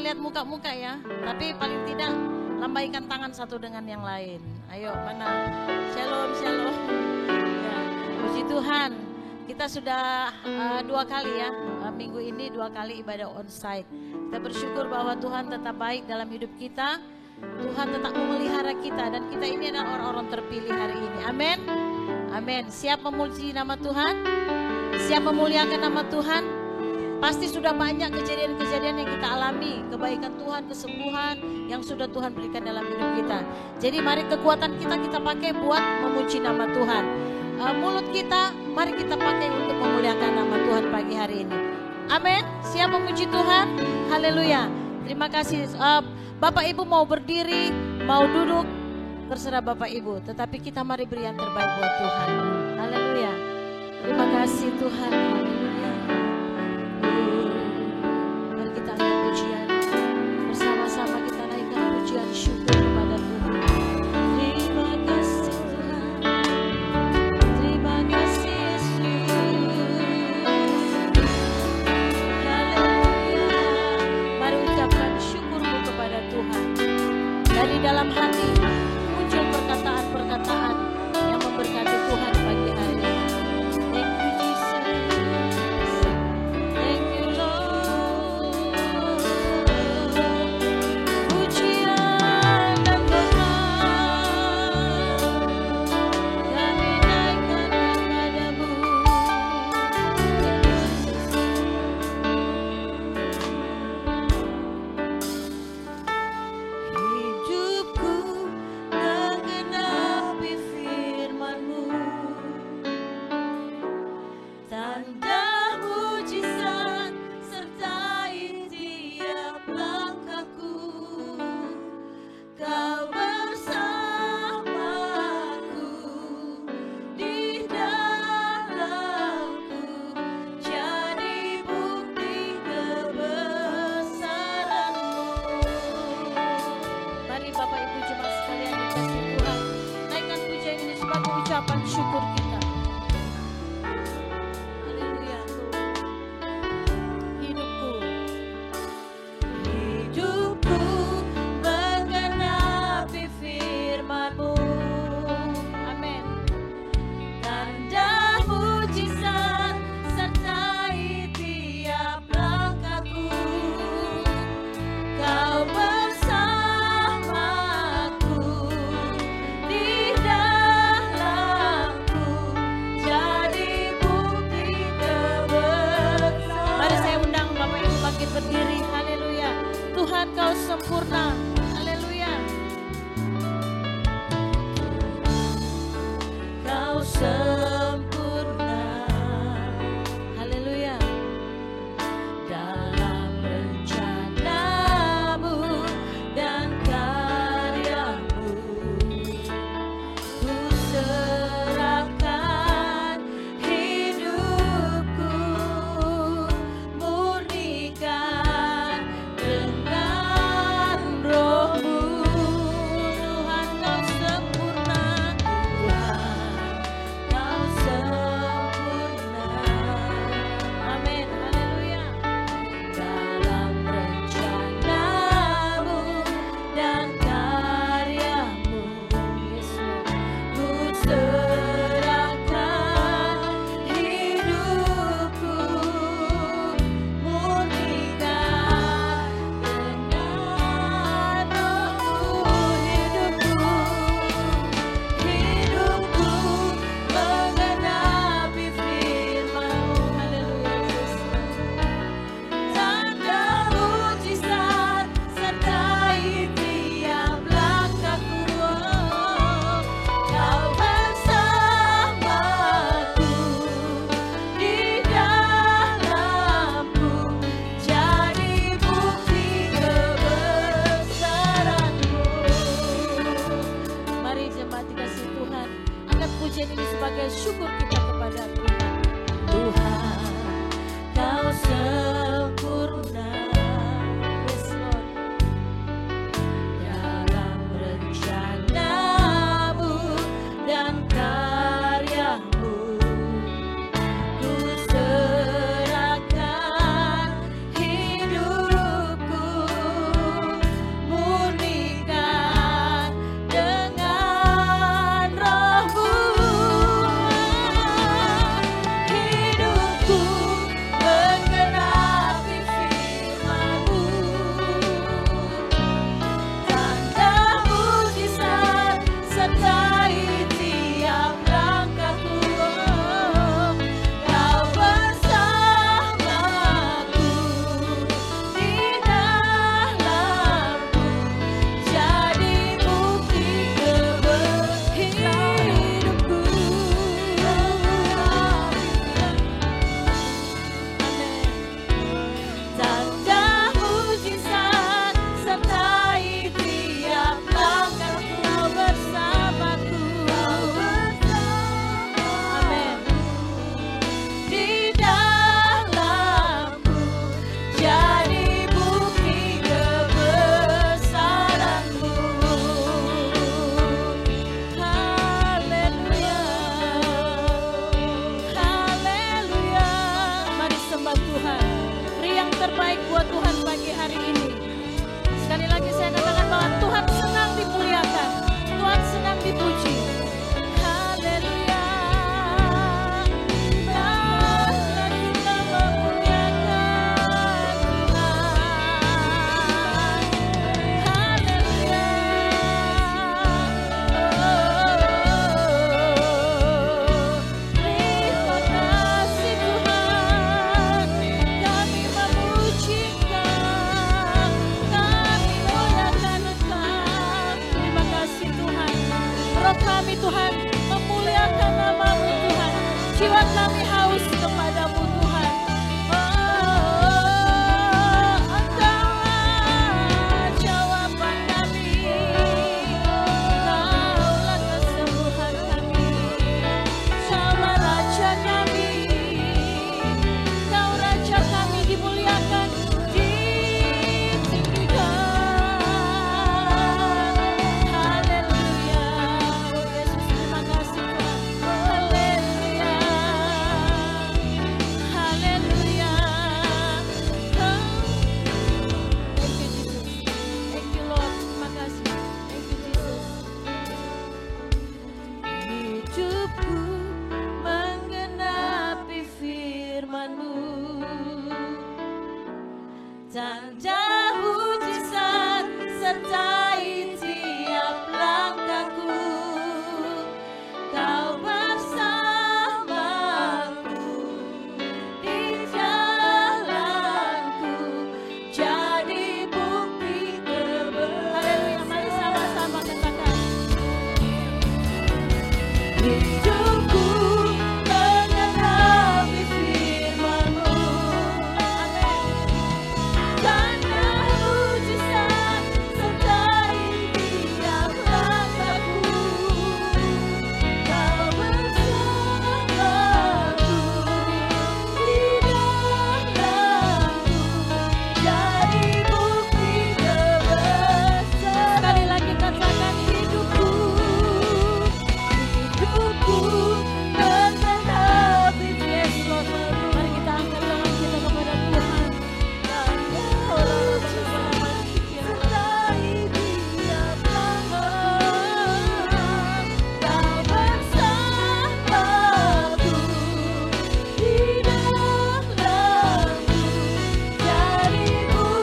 lihat muka-muka ya, tapi paling tidak lambaikan tangan satu dengan yang lain. Ayo, mana? Shalom, shalom. Ya, puji Tuhan. Kita sudah 2 kali ya, minggu ini 2 kali ibadah onsite. Kita bersyukur bahwa Tuhan tetap baik dalam hidup kita. Tuhan tetap memelihara kita dan kita ini adalah orang-orang terpilih hari ini. Amin. Amin. Siap memuji nama Tuhan? Siap memuliakan nama Tuhan? Pasti sudah banyak kejadian-kejadian yang kita alami, kebaikan Tuhan, kesembuhan yang sudah Tuhan berikan dalam hidup kita. Jadi mari kekuatan kita pakai buat memuji nama Tuhan. Mulut kita, mari kita pakai untuk memuliakan nama Tuhan pagi hari ini. Amin. Siap memuji Tuhan? Haleluya. Terima kasih. Bapak Ibu mau berdiri, mau duduk, terserah Bapak Ibu. Tetapi kita mari beri yang terbaik buat Tuhan. Haleluya. Terima kasih Tuhan. Haleluya. Mari kita angkat pujian. Bersama-sama kita naikkan pujian syukur kepada Tuhan. Terima kasih Tuhan. Terima kasih Yesus. Haleluya. Mari ucapkan syukurmu kepada Tuhan. Dari dalam hati muncul perkataan-perkataan yang memberkati Tuhan pagi hari ini. Thank you Jesus. Thank you Lord. Pujian dan hormat kami naikkan kepadamu. Thank you Jesus. Hidupku menggenapi firman-Mu, tanda mujizat sertai tiap langkahku. Kau bersamaku di dalamku, jadi bukti kebesaran-Mu. Mari Bapak Ibu jemaat sekalian dikasih Tuhan, naikkan pujian ini sebagai ucapan syukur kita. Haleluya. Hidupku menggenapi firman-Mu. Amin. Tanda mujizat sertai tiap langkahku. Kau bersamaku di dalamku, jadi bukti kebesaran. Mari saya undang Bapak Ibu bangkit berdiri. Haleluya. Tuhan Kau sempurna. Haleluya. Kau sempurna. Haleluya. Dalam rencana-Mu dan karya-Mu, ku serahkan hidupku, murnikan dengan Roh buat Tuhan pagi hari ini. Sekali lagi saya katakan bahwa Tuhan senang dimuliakan, Tuhan senang dipuji. Haleluya. Marilah kita memuliakan Tuhan. Haleluya. Terima kasih Tuhan, kami memuji Engkau, kami muliakan Engkau. Terima kasih Tuhan, roh kami Tuhan memuliakan nama-Mu Tuhan, jiwa kami haus kepadamu Tuhan. Engkaulah jawaban kami, Engkaulah kesembuhan kami, Engkaulah Raja kami, Engkau Raja kami dimuliakan, ditinggikan. Haleluya. Oh Yesus, terima kasih Tuhan. Haleluya. Haleluya. Thank you Jesus. Thank you Lord. Terima kasih. Thank you Jesus. Hidupku menggenapi firman-Mu, tanda mujizat sertai tiap langkahku. Kau bersamaku di jalanku, jadi bukti kebenaran. Haleluya, mari sama-sama katakan. Hidupku menggenapi firman-Mu. Amin. Tanda mujizat sertai tiap langkahku. Kau bersamaku di dalamku, jadi bukti kebesaran. Sekali lagi katakan hidupku menggenapi firman-Mu. Mari kita angkat tangan kita kepada Tuhan. Orang sertai tiap langkah. Kau bersamaku di dalamku, jadi bukti kebesaran.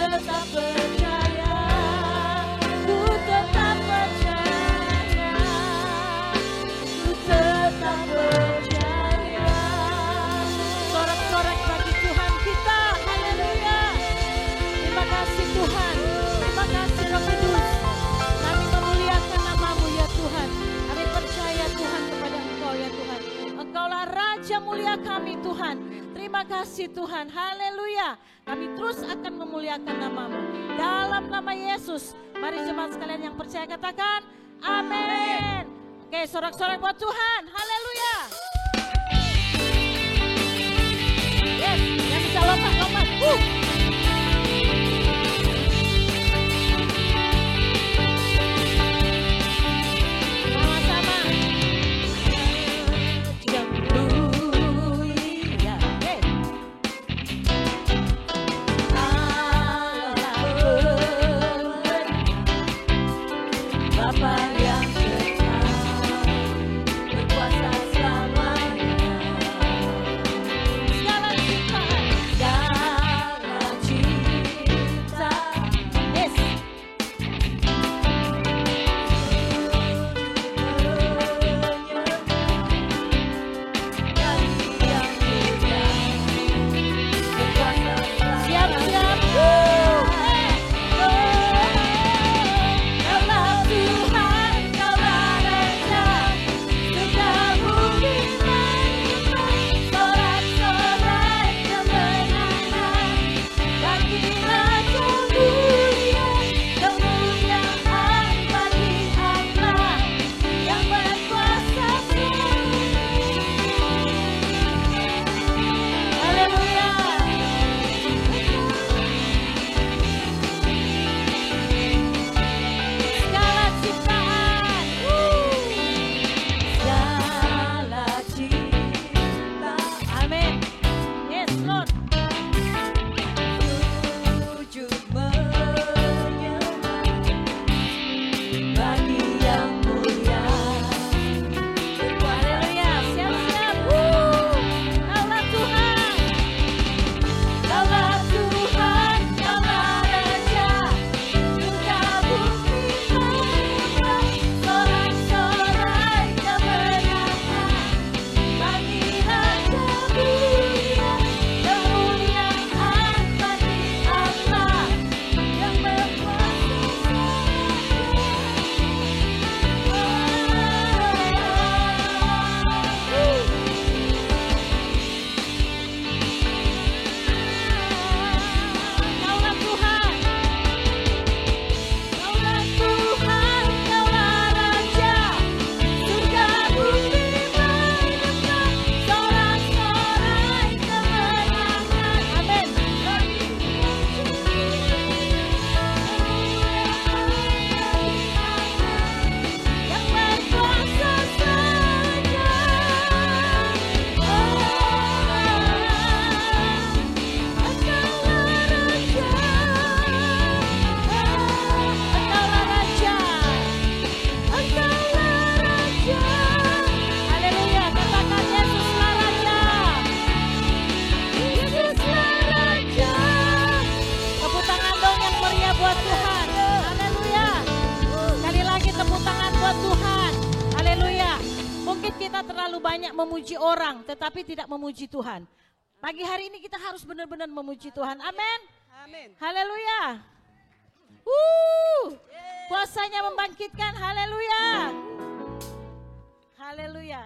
tetap percaya, ku tetap percaya, ku tetap percaya. Sorak-sorak bagi Tuhan kita, haleluya. Terima kasih Tuhan, terima kasih Roh Kudus. Kami memuliakan nama-Mu ya Tuhan. Kami percaya Tuhan kepada Engkau ya Tuhan. Engkaulah Raja mulia kami Tuhan. Terima kasih Tuhan, haleluya. Kami terus akan memuliakan nama-Mu. Dalam nama Yesus, mari jemaat sekalian yang percaya katakan, amin. Oke, sorak-sorak buat Tuhan, haleluya. Yes, yang bisa lompat-lompat. Sama-sama. Haleluya. Hey. Allah Bapa yang kekal, berkuasa selamanya. Segala ciptaan, segala cipta, yes. Siap-siap. Kaulah Tuhan, Kaulah Raja, sudah bumi menyembah, sorak-sorai kemenangan. Bagi Raja mulia, kemuliaan bagi Allah yang berkuasa selamanya. Haleluya. Segala ciptaan, segala cipta, amin. Yes Lord. Sujud menyembah bagi yang mulia. Haleluya, siap-siap. Kaulah Tuhan, Kaulah Tuhan, Kaulah Raja, sudah bumi menyembah, sorak-sorai kemenangan. Bagi Raja mulia, kemuliaan bagi Allah yang berkuasa Kaulah Tuhan, Kaulah Tuhan, Kaulah Raja, surga bumi menyembah, sorak-sorai kemenangan. Amin. Yang berkuasa selamanya. Engkaulah Raja, Engkaulah Raja. Haleluya, katakan Yesuslah Raja, Yesuslah Raja. Tepuk tangan dong yang meriah buat Tuhan. Haleluya. Sekali lagi tepuk tangan buat Tuhan. Haleluya. Mungkin kita terlalu banyak memuji orang, tetapi tidak memuji Tuhan. Pagi hari ini kita harus benar-benar memuji Tuhan. Amin. Amin. Haleluya. Kuasanya membangkitkan. Haleluya. Haleluya.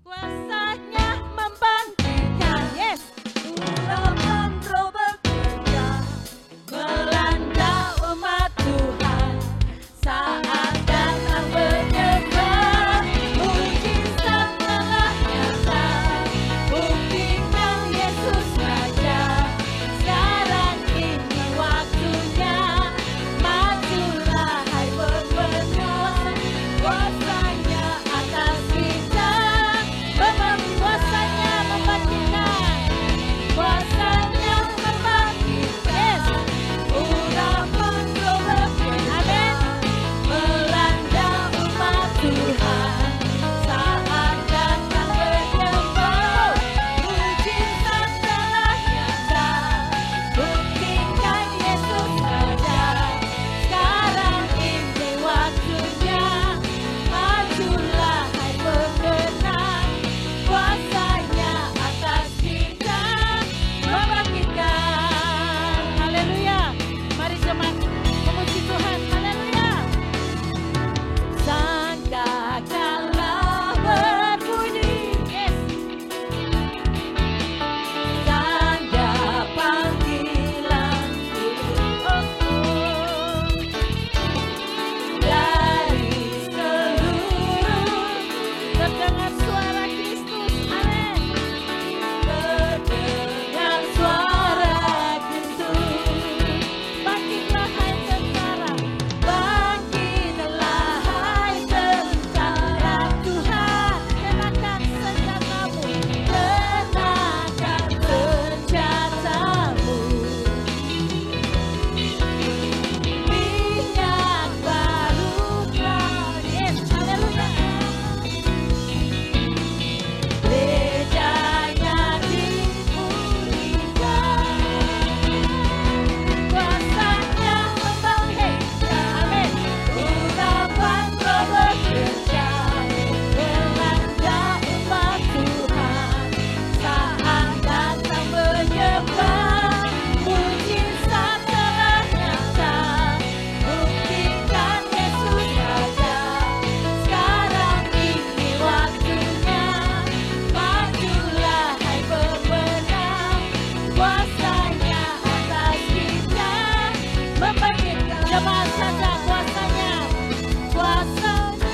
Kuasanya membangkitkan. Yes. Ulapan roh bekerja melanda umat Tuhan. Saat datang menyembah, mujizat telah nyata. Buktikan Yesus Raja. Sekarang ini waktunya. Majulah hai pemenang. Kuasanya atas kita. Kuasanya membangkitkan. Kuasa Jemaat saja kuasanya, kuasanya.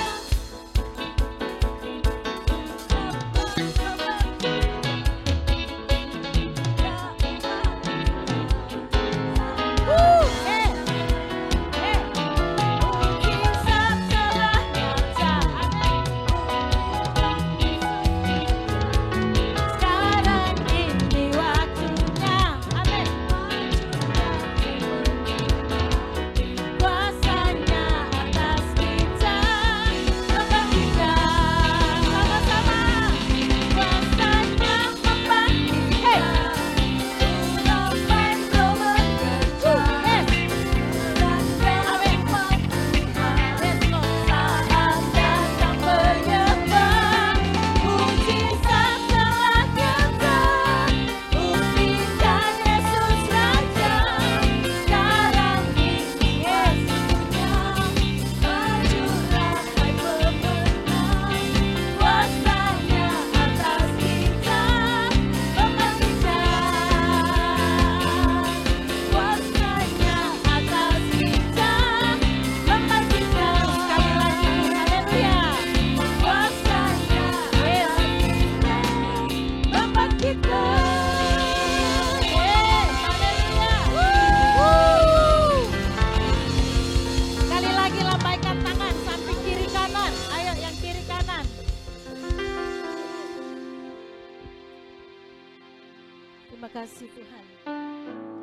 Terima kasih Tuhan.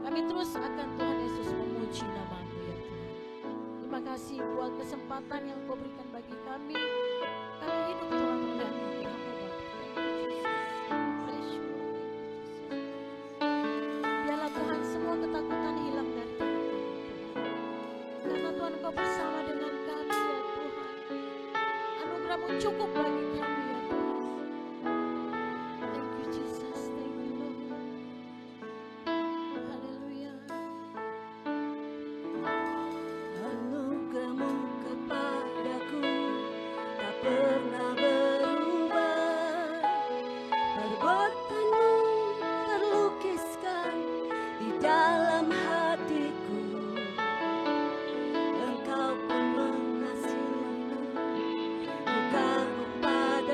Kami terus akan Tuhan Yesus memuji nama-Mu ya Tuhan. Terima kasih buat kesempatan yang Kau berikan bagi kami. Kami hidup Tuhan melayani Kamu Bapa. Biarlah Tuhan semua ketakutan hilang dari kami Tuhan. Karena Tuhan Kau bersama dengan kami ya Tuhan. Anugerah-Mu cukup bagi kami ya Tuhan. Thank you Jesus. Thank you Lord. Haleluya. Anugerah-Mu kepadaku tak pernah berubah. Perbuatan-Mu terlukiskan di dalam hatiku. Engkau pun mengasihiku, bukaku pada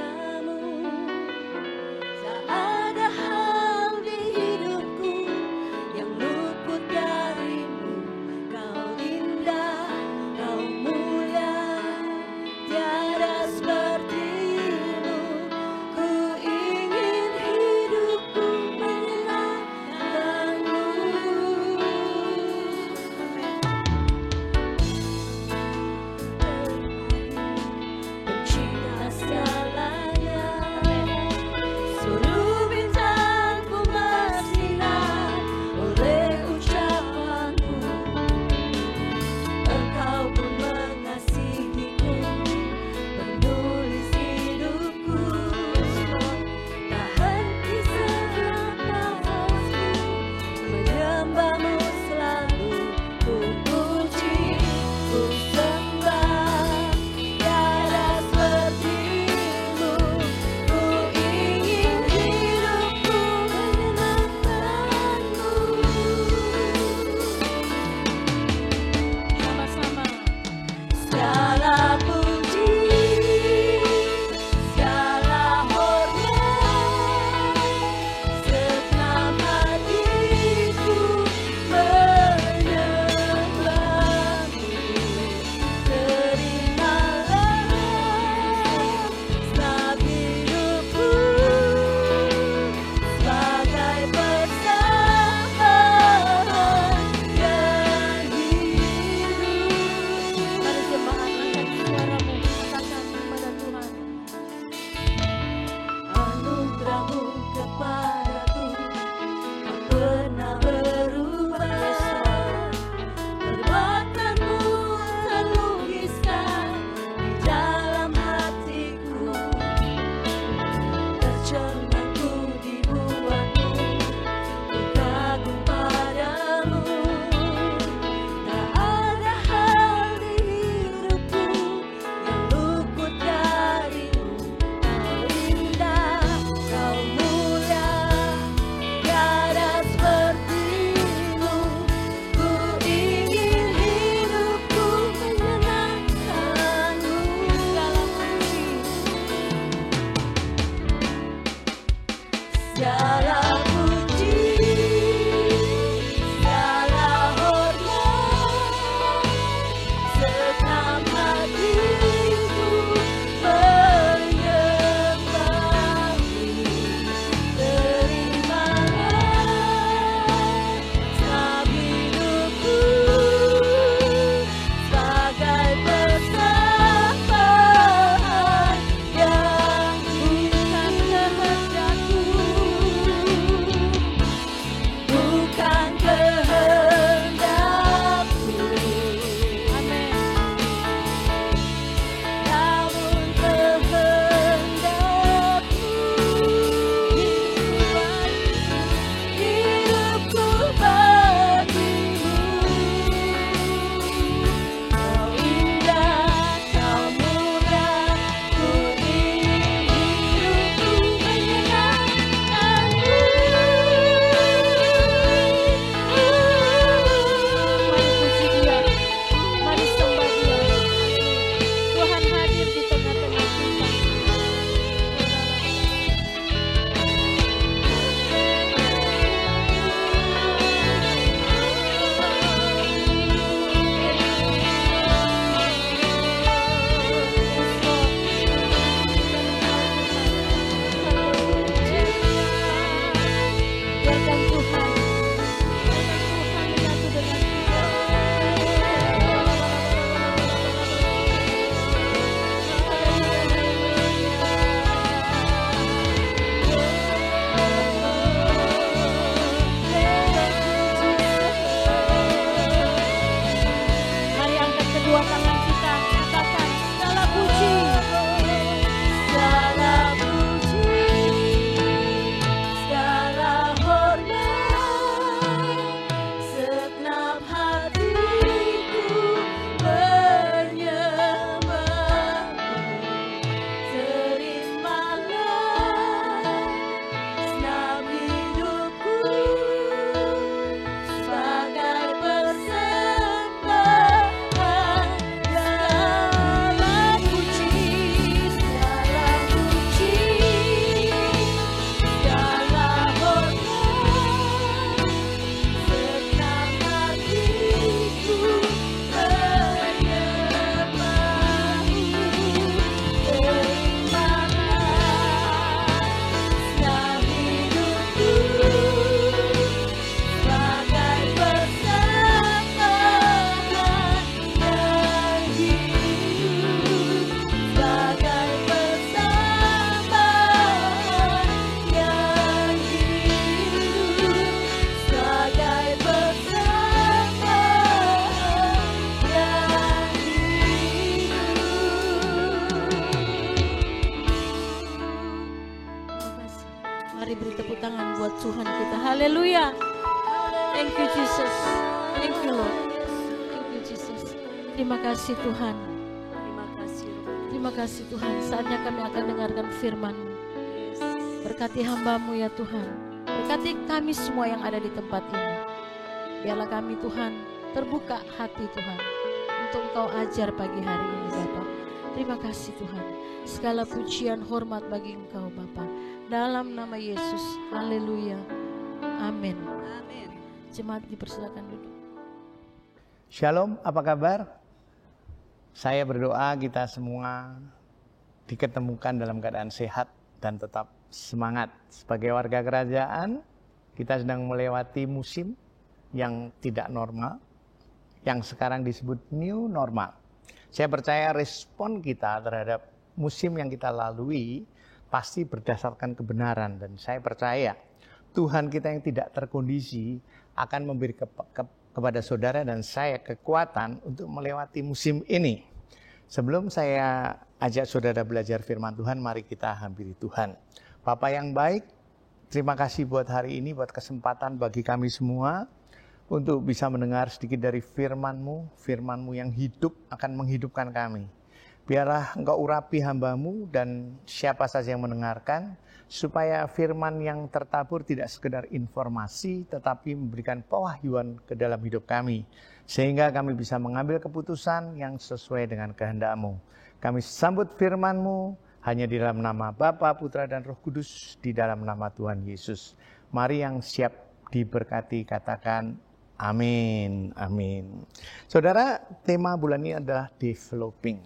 Terima kasih Tuhan. Terima kasih Roh. Terima kasih Tuhan. Saatnya kami akan dengarkan firman-Mu. Yes. Berkati hamba-Mu ya Tuhan. Berkati kami semua yang ada di tempat ini. Biarlah kami Tuhan terbuka hati Tuhan untuk Engkau ajar pagi hari ini Bapa. Terima kasih Tuhan. Segala pujian hormat bagi Engkau Bapa. Dalam nama Yesus. Haleluya. Amin. Amin. Jemaat dipersilakan duduk. Shalom, apa kabar? Saya berdoa kita semua diketemukan dalam keadaan sehat dan tetap semangat. Sebagai warga kerajaan, kita sedang melewati musim yang tidak normal, yang sekarang disebut new normal. Saya percaya respon kita terhadap musim yang kita lalui pasti berdasarkan kebenaran. Dan saya percaya Tuhan kita yang tidak terkondisi akan memberi kepada saudara dan saya kekuatan untuk melewati musim ini. Sebelum saya ajak saudara belajar firman Tuhan, mari kita hampiri Tuhan. Bapa yang baik, terima kasih buat hari ini, buat kesempatan bagi kami semua untuk bisa mendengar sedikit dari firman-Mu. Firman-Mu yang hidup akan menghidupkan kami. Biarlah Engkau urapi hamba-Mu dan siapa saja yang mendengarkan, supaya firman yang tertabur tidak sekedar informasi, tetapi memberikan pewahyuan ke dalam hidup kami. Sehingga kami bisa mengambil keputusan yang sesuai dengan kehendak-Mu. Kami sambut firman-Mu hanya di dalam nama Bapa, Putra, dan Roh Kudus, di dalam nama Tuhan Yesus. Mari yang siap diberkati katakan amin, amin. Saudara, tema bulan ini adalah developing.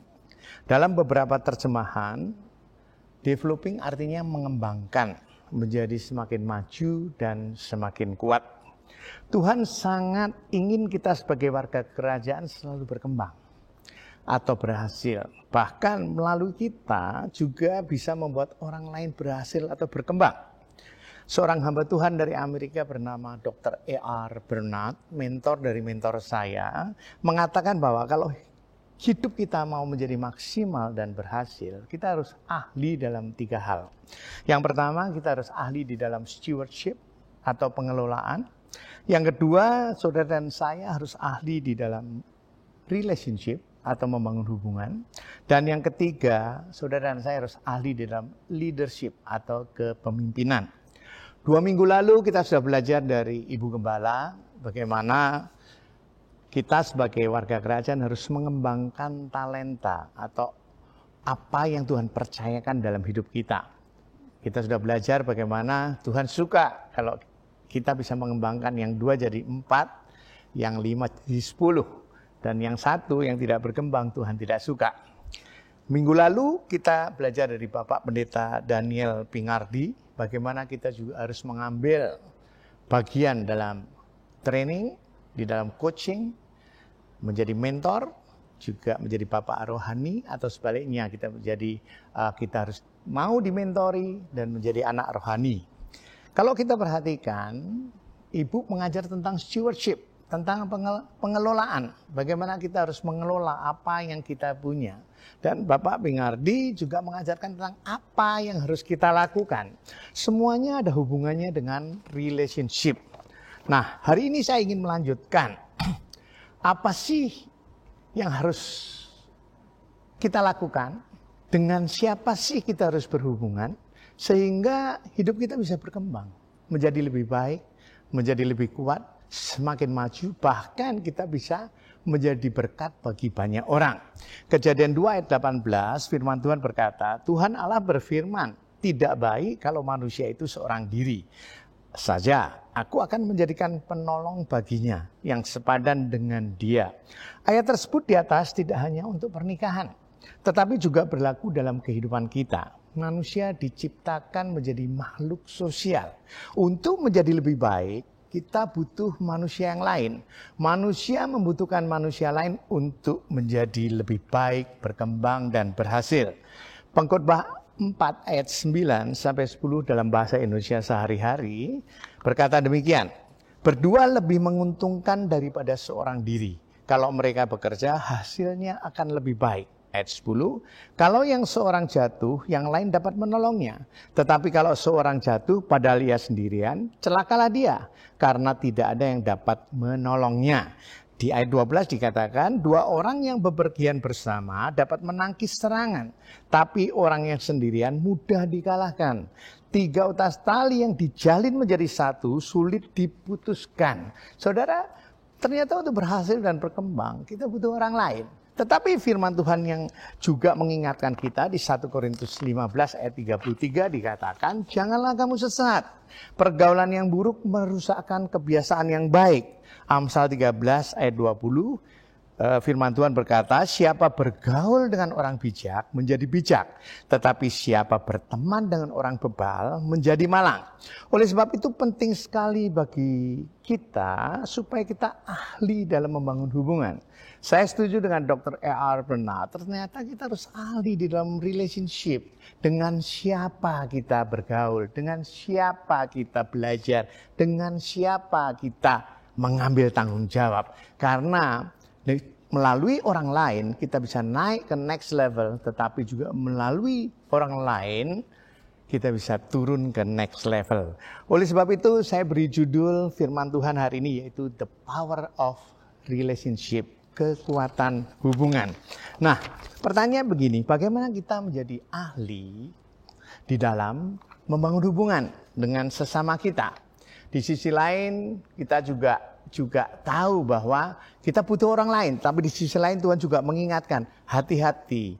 Dalam beberapa terjemahan, developing artinya mengembangkan, menjadi semakin maju dan semakin kuat. Tuhan sangat ingin kita sebagai warga kerajaan selalu berkembang atau berhasil. Bahkan melalui kita juga bisa membuat orang lain berhasil atau berkembang. Seorang hamba Tuhan dari Amerika bernama Dr. E.R. Bernard, mentor dari mentor saya, mengatakan bahwa kalau hidup kita mau menjadi maksimal dan berhasil, kita harus ahli dalam 3 hal. Yang pertama, kita harus ahli di dalam stewardship atau pengelolaan. Yang kedua, saudara dan saya harus ahli di dalam relationship atau membangun hubungan. Dan yang ketiga, saudara dan saya harus ahli di dalam leadership atau kepemimpinan. 2 minggu lalu kita sudah belajar dari Ibu Gembala bagaimana kita sebagai warga kerajaan harus mengembangkan talenta atau apa yang Tuhan percayakan dalam hidup kita. Kita sudah belajar bagaimana Tuhan suka kalau kita bisa mengembangkan yang 2 jadi 4, yang 5 jadi 10. Dan yang 1 yang tidak berkembang Tuhan tidak suka. Minggu lalu kita belajar dari Bapak Pendeta Daniel Pingardi, bagaimana kita juga harus mengambil bagian dalam training, di dalam coaching, menjadi mentor, juga menjadi bapak rohani, atau sebaliknya kita harus mau dimentori dan menjadi anak rohani. Kalau kita perhatikan, Ibu mengajar tentang stewardship, tentang pengelolaan, bagaimana kita harus mengelola apa yang kita punya. Dan Bapak Pingardi juga mengajarkan tentang apa yang harus kita lakukan. Semuanya ada hubungannya dengan relationship. Nah, hari ini saya ingin melanjutkan. Apa sih yang harus kita lakukan? Dengan siapa sih kita harus berhubungan? Sehingga hidup kita bisa berkembang. Menjadi lebih baik, menjadi lebih kuat, semakin maju. Bahkan kita bisa menjadi berkat bagi banyak orang. Kejadian 2 ayat 18, firman Tuhan berkata, Tuhan Allah berfirman, tidak baik kalau manusia itu seorang diri saja. Aku akan menjadikan penolong baginya yang sepadan dengan dia. Ayat tersebut di atas tidak hanya untuk pernikahan, tetapi juga berlaku dalam kehidupan kita. Manusia diciptakan menjadi makhluk sosial. Untuk menjadi lebih baik, kita butuh manusia yang lain. Manusia membutuhkan manusia lain untuk menjadi lebih baik, berkembang, dan berhasil. Pengkhotbah 4 ayat 9 sampai 10 dalam bahasa Indonesia sehari-hari berkata demikian. Berdua lebih menguntungkan daripada seorang diri. Kalau mereka bekerja, hasilnya akan lebih baik. Ayat 10, kalau yang seorang jatuh, yang lain dapat menolongnya. Tetapi kalau seorang jatuh padahal ia sendirian, celakalah dia. Karena tidak ada yang dapat menolongnya. Di ayat 12 dikatakan, 2 orang yang bepergian bersama dapat menangkis serangan, tapi orang yang sendirian mudah dikalahkan. 3 utas tali yang dijalin menjadi satu sulit diputuskan. Saudara, ternyata untuk berhasil dan berkembang, kita butuh orang lain. Tetapi firman Tuhan yang juga mengingatkan kita di 1 Korintus 15 ayat 33 dikatakan, janganlah kamu sesat. Pergaulan yang buruk merusakkan kebiasaan yang baik. Amsal 13 ayat 20, firman Tuhan berkata, siapa bergaul dengan orang bijak menjadi bijak, tetapi siapa berteman dengan orang bebal menjadi malang. Oleh sebab itu penting sekali bagi kita supaya kita ahli dalam membangun hubungan. Saya setuju dengan Dr. E.R. Bernard, ternyata kita harus ahli di dalam relationship. Dengan siapa kita bergaul, dengan siapa kita belajar, dengan siapa kita mengambil tanggung jawab. Karena melalui orang lain kita bisa naik ke next level, tetapi juga melalui orang lain kita bisa turun ke next level. Oleh sebab itu saya beri judul firman Tuhan hari ini yaitu The Power of Relationship, kekuatan hubungan. Nah, pertanyaan begini, bagaimana kita menjadi ahli di dalam membangun hubungan dengan sesama kita? Di sisi lain kita juga tahu bahwa kita butuh orang lain. Tapi di sisi lain Tuhan juga mengingatkan, hati-hati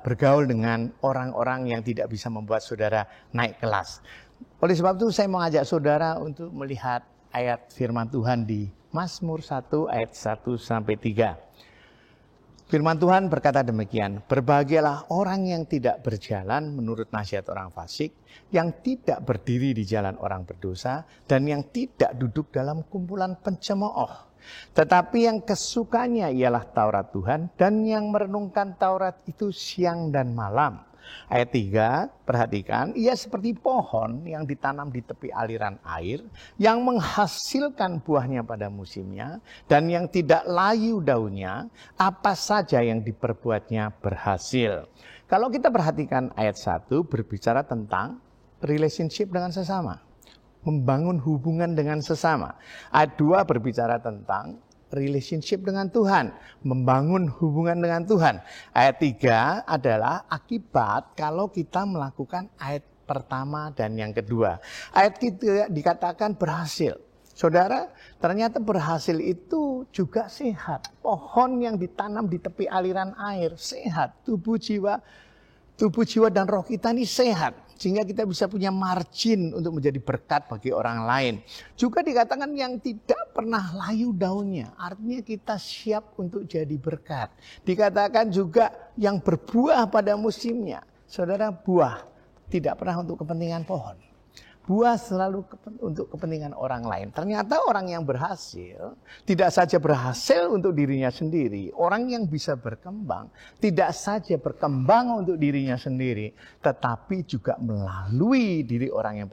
bergaul dengan orang-orang yang tidak bisa membuat saudara naik kelas. Oleh sebab itu saya mengajak saudara untuk melihat ayat firman Tuhan di Mazmur 1 ayat 1-3. Firman Tuhan berkata demikian, berbahagialah orang yang tidak berjalan menurut nasihat orang fasik, yang tidak berdiri di jalan orang berdosa, dan yang tidak duduk dalam kumpulan pencemooh. Tetapi yang kesukanya ialah Taurat Tuhan, dan yang merenungkan Taurat itu siang dan malam. Ayat 3, perhatikan, ia seperti pohon yang ditanam di tepi aliran air, yang menghasilkan buahnya pada musimnya, dan yang tidak layu daunnya, apa saja yang diperbuatnya berhasil. Kalau kita perhatikan ayat 1 berbicara tentang relationship dengan sesama, membangun hubungan dengan sesama. Ayat 2 berbicara tentang relationship dengan Tuhan, membangun hubungan dengan Tuhan. Ayat 3 adalah akibat kalau kita melakukan ayat pertama dan yang kedua. Ayat kita dikatakan berhasil. Saudara, ternyata berhasil itu juga sehat. Pohon yang ditanam di tepi aliran air sehat, tubuh jiwa dan roh kita ini sehat. Sehingga kita bisa punya margin untuk menjadi berkat bagi orang lain. Juga dikatakan yang tidak pernah layu daunnya. Artinya kita siap untuk jadi berkat. Dikatakan juga yang berbuah pada musimnya. Saudara, buah tidak pernah untuk kepentingan pohon. Buah selalu untuk kepentingan orang lain. Ternyata orang yang berhasil tidak saja berhasil untuk dirinya sendiri. Orang yang bisa berkembang tidak saja berkembang untuk dirinya sendiri, tetapi juga melalui diri orang yang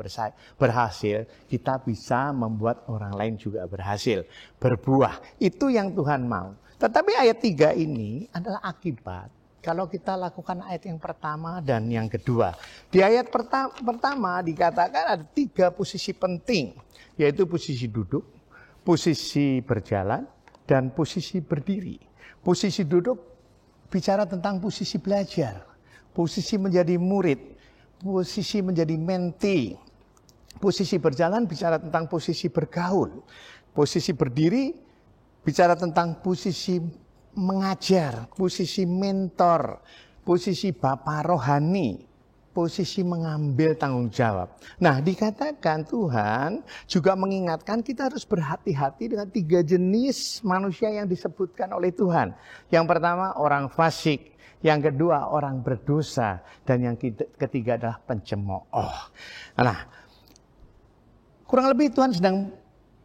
berhasil, kita bisa membuat orang lain juga berhasil, berbuah. Itu yang Tuhan mau. Tetapi ayat 3 ini adalah akibat kalau kita lakukan ayat yang pertama dan yang kedua. Di ayat pertama dikatakan ada 3 posisi penting, yaitu posisi duduk, posisi berjalan, dan posisi berdiri. Posisi duduk bicara tentang posisi belajar, posisi menjadi murid, posisi menjadi mentee. Posisi berjalan bicara tentang posisi bergaul. Posisi berdiri bicara tentang posisi mengajar, posisi mentor, posisi bapak rohani, posisi mengambil tanggung jawab. Nah, dikatakan Tuhan juga mengingatkan kita harus berhati-hati dengan 3 jenis manusia yang disebutkan oleh Tuhan. Yang pertama orang fasik, yang kedua orang berdosa, dan yang ketiga adalah pencemooh. Nah, kurang lebih Tuhan sedang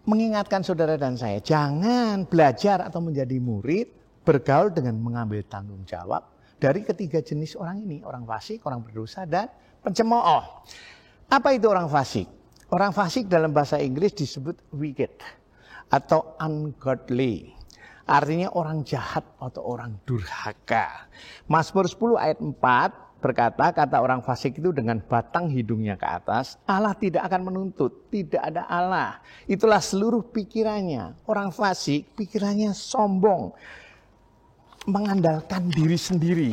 mengingatkan saudara dan saya, jangan belajar atau menjadi murid bergaul dengan mengambil tanggung jawab dari ketiga jenis orang ini. Orang fasik, orang berdosa, dan pencemooh. Apa itu orang fasik? Orang fasik dalam bahasa Inggris disebut wicked atau ungodly. Artinya orang jahat atau orang durhaka. Mazmur 10 ayat 4 berkata, kata orang fasik itu dengan batang hidungnya ke atas, Allah tidak akan menuntut, tidak ada Allah. Itulah seluruh pikirannya. Orang fasik pikirannya sombong, mengandalkan diri sendiri.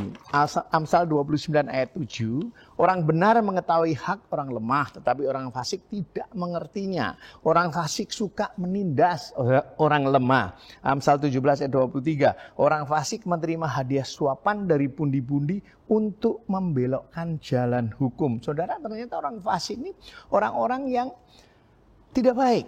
Amsal 29 ayat 7, orang benar mengetahui hak orang lemah, tetapi orang fasik tidak mengertinya. Orang fasik suka menindas orang lemah. Amsal 17 ayat 23, orang fasik menerima hadiah suapan dari pundi-pundi untuk membelokkan jalan hukum. Saudara, ternyata orang fasik ini orang-orang yang tidak baik.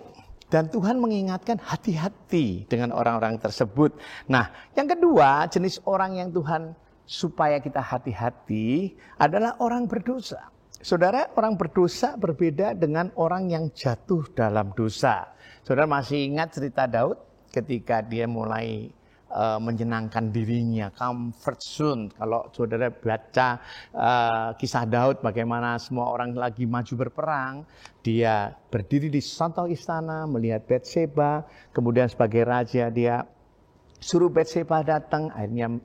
Dan Tuhan mengingatkan hati-hati dengan orang-orang tersebut. Nah, yang kedua, jenis orang yang Tuhan supaya kita hati-hati adalah orang berdosa. Saudara, orang berdosa berbeda dengan orang yang jatuh dalam dosa. Saudara masih ingat cerita Daud ketika dia mulai menyenangkan dirinya, comfort zone. Kalau saudara baca kisah Daud bagaimana semua orang lagi maju berperang, dia berdiri di contoh istana melihat Batseba, kemudian sebagai raja dia suruh Batseba datang, akhirnya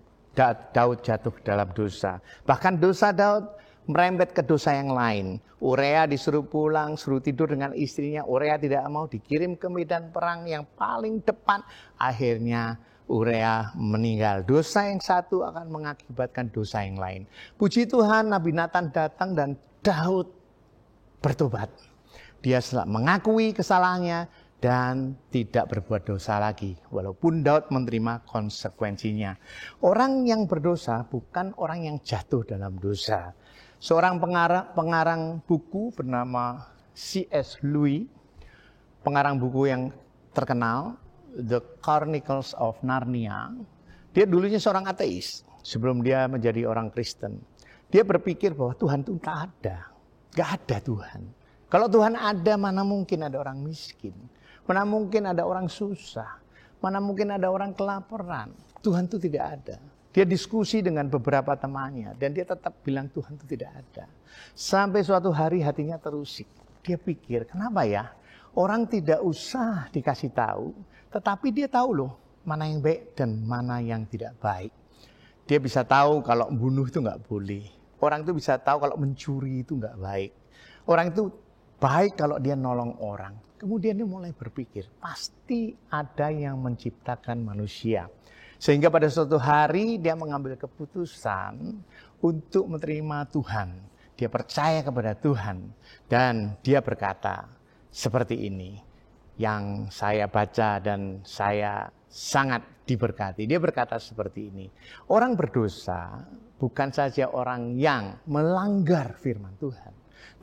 Daud jatuh dalam dosa. Bahkan dosa Daud merembet ke dosa yang lain. Urea disuruh pulang, suruh tidur dengan istrinya. Urea tidak mau, dikirim ke medan perang yang paling depan. Akhirnya Urea meninggal. Dosa yang satu akan mengakibatkan dosa yang lain. Puji Tuhan, Nabi Nathan datang dan Daud bertobat. Dia mengakui kesalahannya dan tidak berbuat dosa lagi. Walaupun Daud menerima konsekuensinya. Orang yang berdosa bukan orang yang jatuh dalam dosa. Seorang pengarang buku bernama C.S. Lewis, pengarang buku yang terkenal, The Chronicles of Narnia. Dia dulunya seorang ateis sebelum dia menjadi orang Kristen. Dia berpikir bahwa Tuhan itu tak ada. Gak ada Tuhan. Kalau Tuhan ada, mana mungkin ada orang miskin. Mana mungkin ada orang susah. Mana mungkin ada orang kelaparan. Tuhan itu tidak ada. Dia diskusi dengan beberapa temannya. Dan dia tetap bilang Tuhan itu tidak ada. Sampai suatu hari hatinya terusik. Dia pikir, kenapa ya? Orang tidak usah dikasih tahu, tetapi dia tahu loh mana yang baik dan mana yang tidak baik. Dia bisa tahu kalau bunuh itu nggak boleh. Orang itu bisa tahu kalau mencuri itu nggak baik. Orang itu baik kalau dia nolong orang. Kemudian dia mulai berpikir, pasti ada yang menciptakan manusia. Sehingga pada suatu hari dia mengambil keputusan untuk menerima Tuhan. Dia percaya kepada Tuhan dan dia berkata, seperti ini yang saya baca dan saya sangat diberkati. Dia berkata seperti ini. Orang berdosa bukan saja orang yang melanggar firman Tuhan,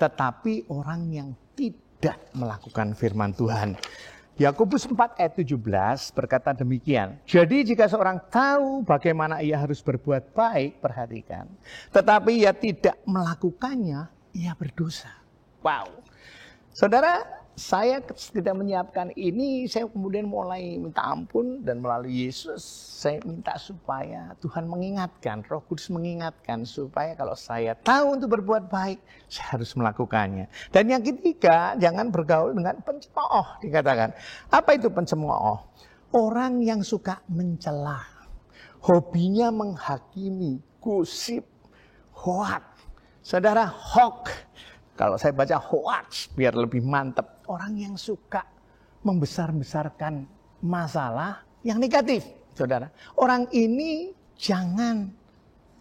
tetapi orang yang tidak melakukan firman Tuhan. Yakobus 4 ayat 17 berkata demikian. Jadi jika seorang tahu bagaimana ia harus berbuat baik, perhatikan, tetapi ia tidak melakukannya, ia berdosa. Wow. Saudara, saya tidak menyiapkan ini, saya kemudian mulai minta ampun dan melalui Yesus saya minta supaya Tuhan mengingatkan, Roh Kudus mengingatkan supaya kalau saya tahu untuk berbuat baik, saya harus melakukannya. Dan yang ketiga, jangan bergaul dengan pencemooh dikatakan. Apa itu pencemooh? Orang yang suka mencela, hobinya menghakimi, gosip, hoak. Saudara, hoax. Kalau saya baca hoax biar lebih mantap. Orang yang suka membesar-besarkan masalah yang negatif. Saudara, orang ini jangan,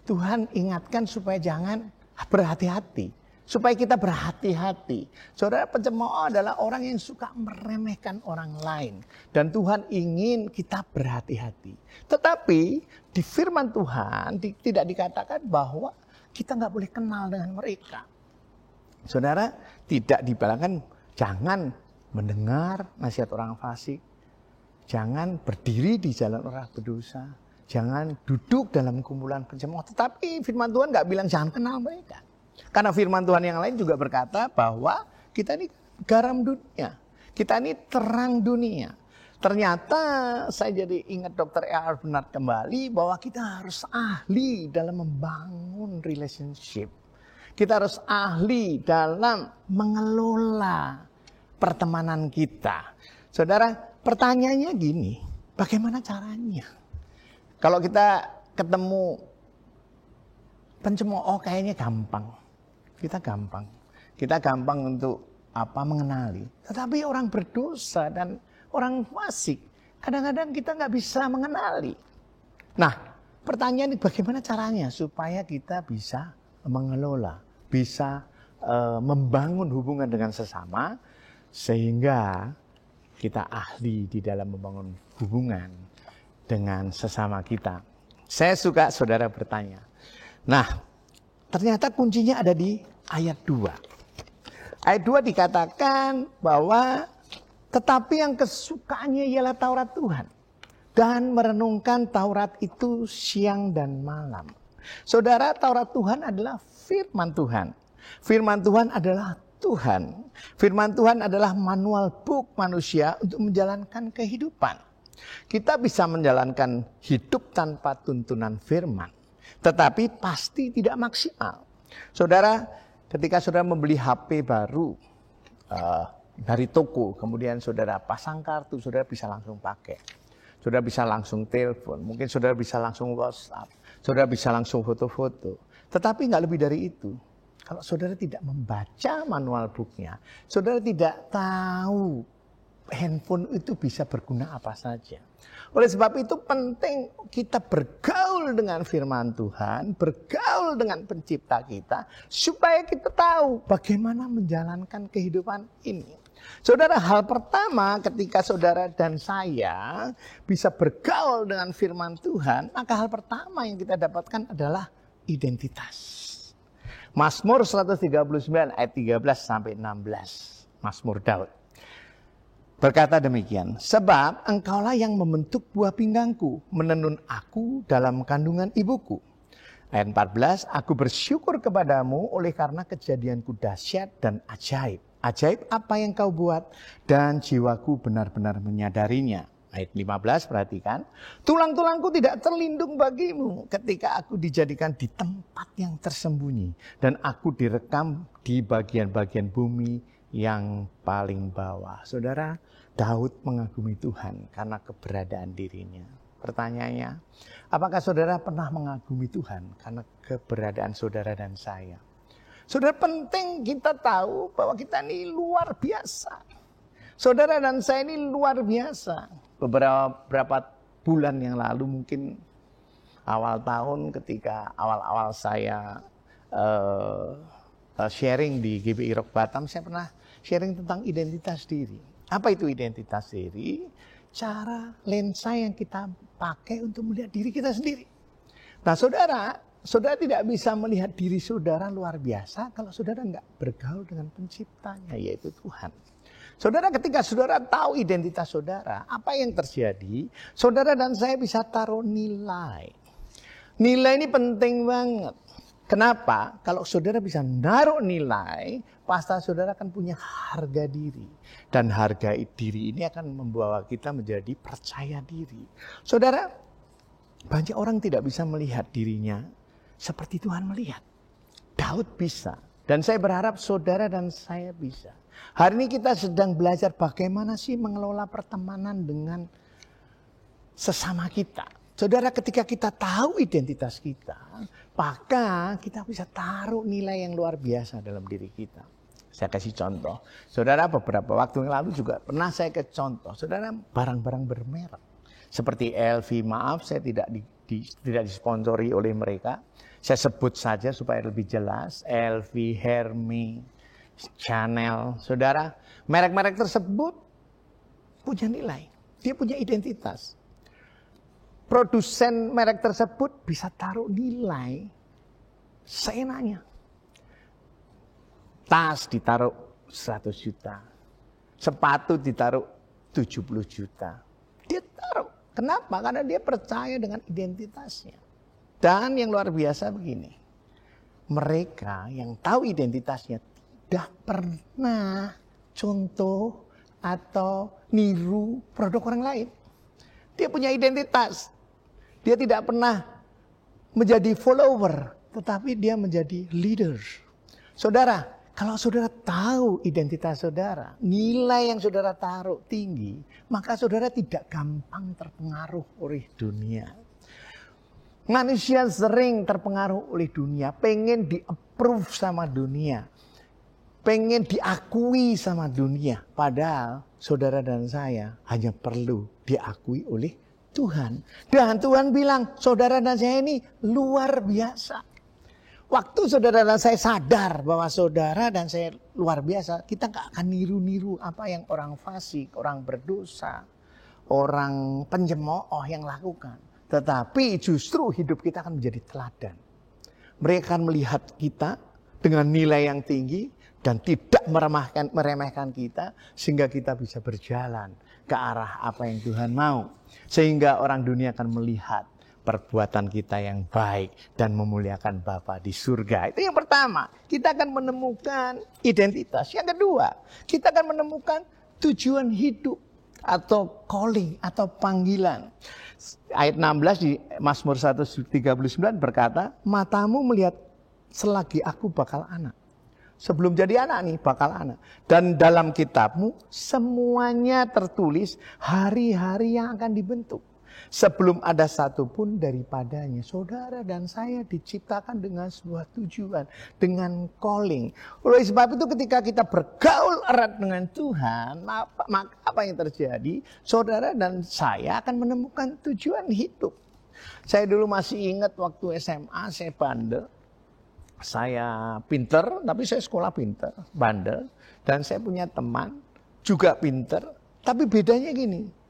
Tuhan ingatkan supaya jangan, berhati-hati. Supaya kita berhati-hati. Saudara, pencemooh adalah orang yang suka meremehkan orang lain. Dan Tuhan ingin kita berhati-hati. Tetapi di firman Tuhan tidak dikatakan bahwa kita nggak boleh kenal dengan mereka. Saudara, tidak dibilangkan jangan mendengar nasihat orang fasik, jangan berdiri di jalan orang berdosa, jangan duduk dalam kumpulan pencemooh. Tetapi firman Tuhan nggak bilang jangan kenal mereka. Karena firman Tuhan yang lain juga berkata bahwa kita ini garam dunia, kita ini terang dunia. Ternyata saya jadi ingat Dr. E.R. Bernard kembali bahwa kita harus ahli dalam membangun relationship. Kita harus ahli dalam mengelola pertemanan kita. Saudara, pertanyaannya gini, bagaimana caranya? Kalau kita ketemu pencemooh kayaknya gampang. Kita gampang untuk mengenali. Tetapi orang berdosa dan orang fasik, kadang-kadang kita nggak bisa mengenali. Nah, pertanyaan ini bagaimana caranya supaya kita bisa mengelola, bisa membangun hubungan dengan sesama, sehingga kita ahli di dalam membangun hubungan dengan sesama kita. Saya suka saudara bertanya. Nah, ternyata kuncinya ada di ayat 2. Ayat 2 dikatakan bahwa tetapi yang kesukaannya ialah Taurat Tuhan. Dan merenungkan Taurat itu siang dan malam. Saudara, Taurat Tuhan adalah firman Tuhan. Firman Tuhan adalah Tuhan. Firman Tuhan adalah manual book manusia untuk menjalankan kehidupan. Kita bisa menjalankan hidup tanpa tuntunan firman. Tetapi pasti tidak maksimal. Saudara, ketika saudara membeli HP baru dari toko, kemudian saudara pasang kartu, saudara bisa langsung pakai. Saudara bisa langsung telepon, mungkin saudara bisa langsung WhatsApp, saudara bisa langsung foto-foto. Tetapi nggak lebih dari itu. Kalau saudara tidak membaca manual booknya, saudara tidak tahu handphone itu bisa berguna apa saja. Oleh sebab itu penting kita bergaul dengan firman Tuhan, bergaul dengan pencipta kita, supaya kita tahu bagaimana menjalankan kehidupan ini. Saudara, hal pertama ketika saudara dan saya bisa bergaul dengan firman Tuhan, maka hal pertama yang kita dapatkan adalah identitas. Mazmur 139 ayat 13 sampai 16. Mazmur Daud berkata demikian, sebab engkaulah yang membentuk buah pinggangku, menenun aku dalam kandungan ibuku. Ayat 14, aku bersyukur kepadamu oleh karena kejadianku dahsyat dan ajaib. Ajaib apa yang kau buat dan jiwaku benar-benar menyadarinya. Ayat 15, perhatikan. Tulang-tulangku tidak terlindung bagimu ketika aku dijadikan di tempat yang tersembunyi. Dan aku direkam di bagian-bagian bumi yang paling bawah. Saudara, Daud mengagumi Tuhan karena keberadaan dirinya. Pertanyaannya, apakah saudara pernah mengagumi Tuhan karena keberadaan saudara dan saya? Saudara, penting kita tahu bahwa kita ini luar biasa. Saudara dan saya ini luar biasa. Beberapa bulan yang lalu, mungkin awal tahun ketika awal-awal saya sharing di GBI Rock Batam, saya pernah sharing tentang identitas diri. Apa itu identitas diri? Cara lensa yang kita pakai untuk melihat diri kita sendiri. Nah saudara tidak bisa melihat diri saudara luar biasa kalau saudara nggak bergaul dengan penciptanya, yaitu Tuhan. Saudara, ketika saudara tahu identitas saudara, apa yang terjadi? Saudara dan saya bisa taruh nilai. Nilai ini penting banget. Kenapa? Kalau saudara bisa naruh nilai, pasti saudara akan punya harga diri. Dan harga diri ini akan membawa kita menjadi percaya diri. Saudara, banyak orang tidak bisa melihat dirinya seperti Tuhan melihat. Daud bisa. Dan saya berharap saudara dan saya bisa. Hari ini kita sedang belajar bagaimana sih mengelola pertemanan dengan sesama kita. Saudara, ketika kita tahu identitas kita, maka kita bisa taruh nilai yang luar biasa dalam diri kita. Saya kasih contoh. Saudara, beberapa waktu yang lalu juga pernah saya ke contoh. Saudara, barang-barang bermerek. Seperti LV, maaf saya tidak disponsori oleh mereka. Saya sebut saja supaya lebih jelas. LV, Hermes, Chanel. Saudara, merek-merek tersebut punya nilai. Dia punya identitas. Produsen merek tersebut bisa taruh nilai seenaknya. Tas ditaruh 100 juta. Sepatu ditaruh 70 juta. Dia taruh. Kenapa? Karena dia percaya dengan identitasnya. Dan yang luar biasa begini. Mereka yang tahu identitasnya tidak pernah contoh atau niru produk orang lain. Dia punya identitas. Dia tidak pernah menjadi follower, tetapi dia menjadi leader. Saudara, kalau saudara tahu identitas saudara, nilai yang saudara taruh tinggi, maka saudara tidak gampang terpengaruh oleh dunia. Manusia sering terpengaruh oleh dunia, pengen di-approve sama dunia, pengen diakui sama dunia. Padahal saudara dan saya hanya perlu diakui oleh Tuhan. Dan Tuhan bilang, saudara dan saya ini luar biasa. Waktu saudara dan saya sadar bahwa saudara dan saya luar biasa, kita gak akan niru-niru apa yang orang fasik, orang berdosa, orang pencemooh yang lakukan. Tetapi justru hidup kita akan menjadi teladan. Mereka akan melihat kita dengan nilai yang tinggi dan tidak meremehkan kita, sehingga kita bisa berjalan ke arah apa yang Tuhan mau. Sehingga orang dunia akan melihat perbuatan kita yang baik dan memuliakan Bapa di surga. Itu yang pertama, kita akan menemukan identitas. Yang kedua, kita akan menemukan tujuan hidup atau calling atau panggilan. Ayat 16 di Mazmur 139 berkata, matamu melihat selagi aku bakal anak. Sebelum jadi anak nih bakal anak. Dan dalam kitabmu semuanya tertulis hari-hari yang akan dibentuk. Sebelum ada satupun daripadanya, saudara dan saya diciptakan dengan sebuah tujuan, dengan calling. Oleh sebab itu ketika kita bergaul erat dengan Tuhan, maka apa yang terjadi? Saudara dan saya akan menemukan tujuan hidup. Saya dulu masih ingat waktu SMA saya bandel. Saya pinter, tapi saya sekolah pinter, bandel. Dan saya punya teman juga pinter, tapi bedanya gini.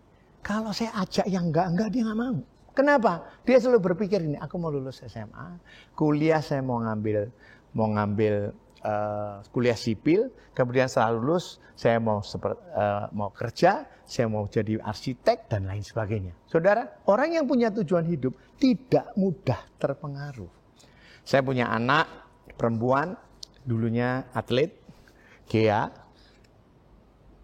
Kalau saya ajak yang enggak dia enggak mau. Kenapa? Dia selalu berpikir ini, aku mau lulus SMA, kuliah saya mau ngambil kuliah sipil, kemudian setelah lulus saya mau kerja, saya mau jadi arsitek dan lain sebagainya. Saudara, orang yang punya tujuan hidup tidak mudah terpengaruh. Saya punya anak perempuan, dulunya atlet, Gea.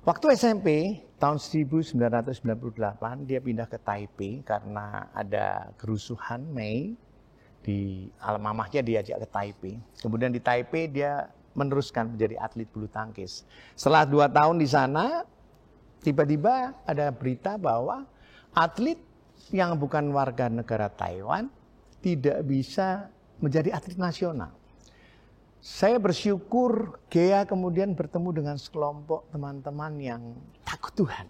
Waktu SMP tahun 1998 dia pindah ke Taipei karena ada kerusuhan Mei. Di mamahnya diajak ke Taipei. Kemudian di Taipei dia meneruskan menjadi atlet bulu tangkis. Setelah 2 tahun di sana, tiba-tiba ada berita bahwa atlet yang bukan warga negara Taiwan tidak bisa menjadi atlet nasional. Saya bersyukur Gea kemudian bertemu dengan sekelompok teman-teman yang takut Tuhan.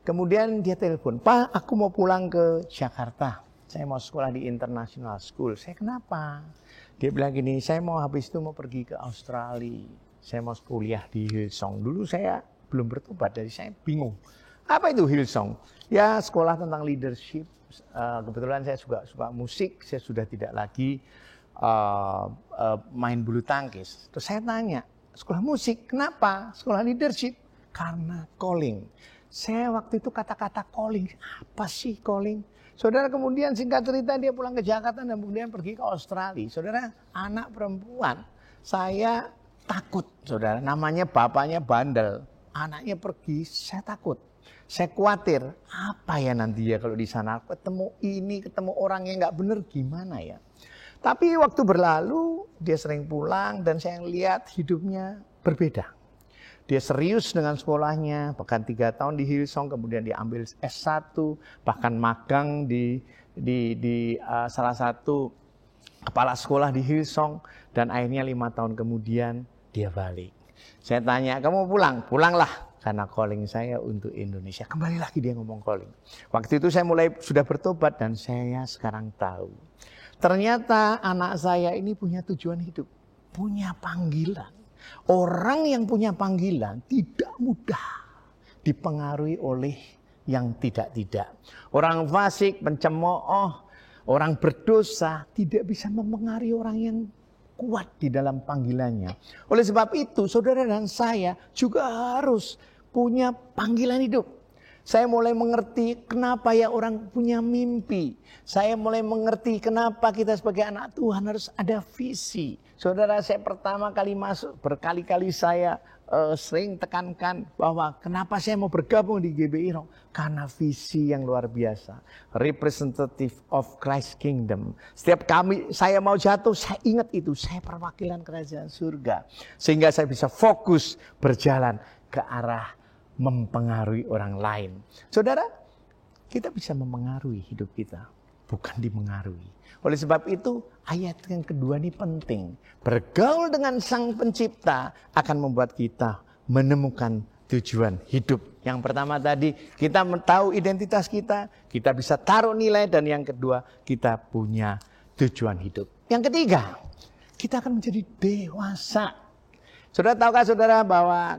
Kemudian dia telepon, Pak, aku mau pulang ke Jakarta. Saya mau sekolah di International School. Saya kenapa? Dia bilang gini, saya mau habis itu mau pergi ke Australia. Saya mau kuliah di Hillsong. Dulu saya belum bertobat, jadi saya bingung. Apa itu Hillsong? Ya sekolah tentang leadership. Kebetulan saya juga suka musik, saya sudah tidak lagi main bulu tangkis. Terus saya tanya, sekolah musik, kenapa? Sekolah leadership? Karena calling. Saya waktu itu kata-kata calling, apa sih calling? Saudara kemudian singkat cerita dia pulang ke Jakarta dan kemudian pergi ke Australia. Saudara, anak perempuan, saya takut. Saudara, namanya bapaknya bandel. Anaknya pergi, saya takut. Saya khawatir, apa ya nanti ya kalau di sana ketemu orang yang nggak benar gimana ya? Tapi waktu berlalu, dia sering pulang dan saya lihat hidupnya berbeda. Dia serius dengan sekolahnya, bahkan 3 tahun di Hillsong, kemudian dia ambil S1, bahkan magang di salah satu kepala sekolah di Hillsong, dan akhirnya 5 tahun kemudian dia balik. Saya tanya, kamu pulang? Pulanglah, karena calling saya untuk Indonesia. Kembali lagi dia ngomong calling. Waktu itu saya sudah bertobat dan saya sekarang tahu. Ternyata anak saya ini punya tujuan hidup, punya panggilan. Orang yang punya panggilan tidak mudah dipengaruhi oleh yang tidak-tidak. Orang fasik, pencemooh, orang berdosa tidak bisa mempengaruhi orang yang kuat di dalam panggilannya. Oleh sebab itu, saudara dan saya juga harus punya panggilan hidup. Saya mulai mengerti kenapa ya orang punya mimpi. Saya mulai mengerti kenapa kita sebagai anak Tuhan harus ada visi. Saudara, saya pertama kali masuk, berkali-kali saya sering tekankan bahwa kenapa saya mau bergabung di GBI Rock. Karena visi yang luar biasa. Representative of Christ Kingdom. Setiap saya mau jatuh, saya ingat itu. Saya perwakilan kerajaan surga. Sehingga saya bisa fokus berjalan ke arah mempengaruhi orang lain. Saudara, kita bisa mempengaruhi hidup kita. bukan dipengaruhi. Oleh sebab itu, ayat yang kedua ini penting. Bergaul dengan Sang Pencipta akan membuat kita menemukan tujuan hidup. Yang pertama tadi, kita tahu identitas kita bisa taruh nilai, dan yang kedua, kita punya tujuan hidup. Yang ketiga, kita akan menjadi dewasa. Saudara, tahukah saudara bahwa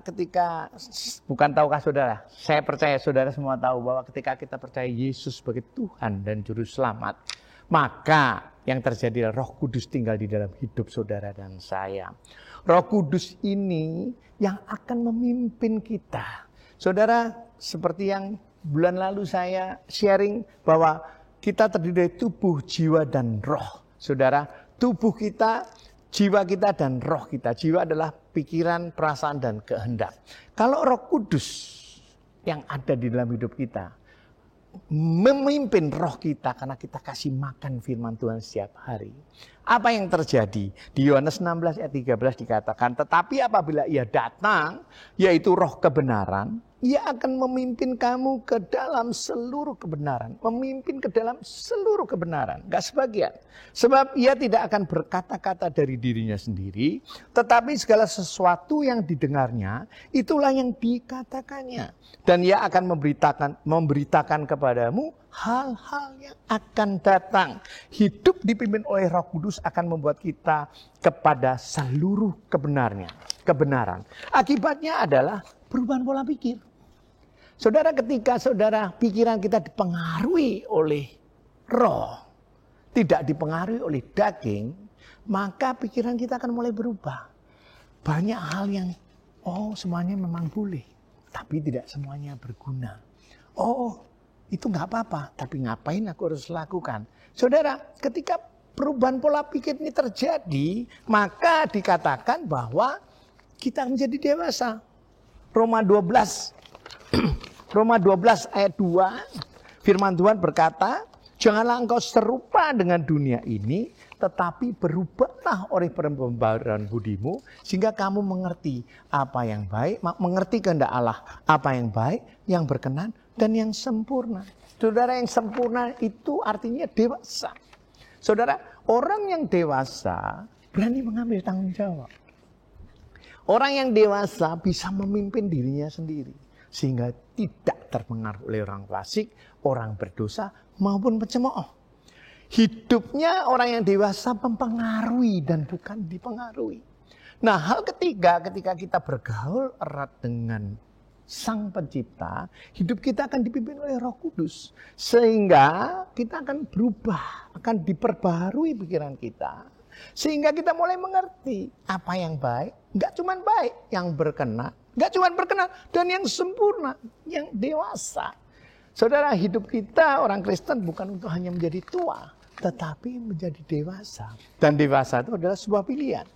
bukan tahukah saudara, saya percaya saudara semua tahu bahwa ketika kita percaya Yesus sebagai Tuhan dan Juru Selamat, maka yang terjadi adalah Roh Kudus tinggal di dalam hidup saudara dan saya. Roh Kudus ini yang akan memimpin kita. Saudara, seperti yang bulan lalu saya sharing bahwa kita terdiri dari tubuh, jiwa, dan roh. Saudara, tubuh kita, jiwa kita, dan roh kita. Jiwa adalah pikiran, perasaan, dan kehendak. Kalau Roh Kudus yang ada di dalam hidup kita memimpin roh kita, karena kita kasih makan firman Tuhan setiap hari, apa yang terjadi? Di Yohanes 16 ayat 13 dikatakan, tetapi apabila ia datang, yaitu roh kebenaran, ia akan memimpin kamu ke dalam seluruh kebenaran. Memimpin ke dalam seluruh kebenaran. Gak sebagian. Sebab ia tidak akan berkata-kata dari dirinya sendiri, tetapi segala sesuatu yang didengarnya, itulah yang dikatakannya. Dan ia akan memberitakan kepadamu hal-hal yang akan datang. Hidup dipimpin oleh Roh Kudus akan membuat kita kepada seluruh kebenaran. Akibatnya adalah perubahan pola pikir. Saudara, ketika pikiran kita dipengaruhi oleh roh, tidak dipengaruhi oleh daging, maka pikiran kita akan mulai berubah. Banyak hal yang, semuanya memang boleh, tapi tidak semuanya berguna. Itu nggak apa-apa, tapi ngapain aku harus lakukan? Saudara, ketika perubahan pola pikir ini terjadi, maka dikatakan bahwa kita menjadi dewasa. Roma 12 ayat 2, firman Tuhan berkata, janganlah engkau serupa dengan dunia ini, tetapi berubahlah oleh pembaharuan budimu, sehingga kamu mengerti apa yang baik, mengerti kehendak Allah, apa yang baik, yang berkenan, dan yang sempurna. Saudara, yang sempurna itu artinya dewasa. Saudara, orang yang dewasa berani mengambil tanggung jawab. Orang yang dewasa bisa memimpin dirinya sendiri, sehingga tidak terpengaruh oleh orang fasik, orang berdosa, maupun pencemooh. Hidupnya orang yang dewasa mempengaruhi dan bukan dipengaruhi. Nah, hal ketiga, ketika kita bergaul erat dengan Sang Pencipta, hidup kita akan dipimpin oleh Roh Kudus. Sehingga kita akan berubah, akan diperbaharui pikiran kita. Sehingga kita mulai mengerti apa yang baik, enggak cuma baik, yang berkenan, enggak cuma berkenan, dan yang sempurna, yang dewasa. Saudara, hidup kita orang Kristen bukan untuk hanya menjadi tua, tetapi menjadi dewasa. Dan dewasa itu adalah sebuah pilihan.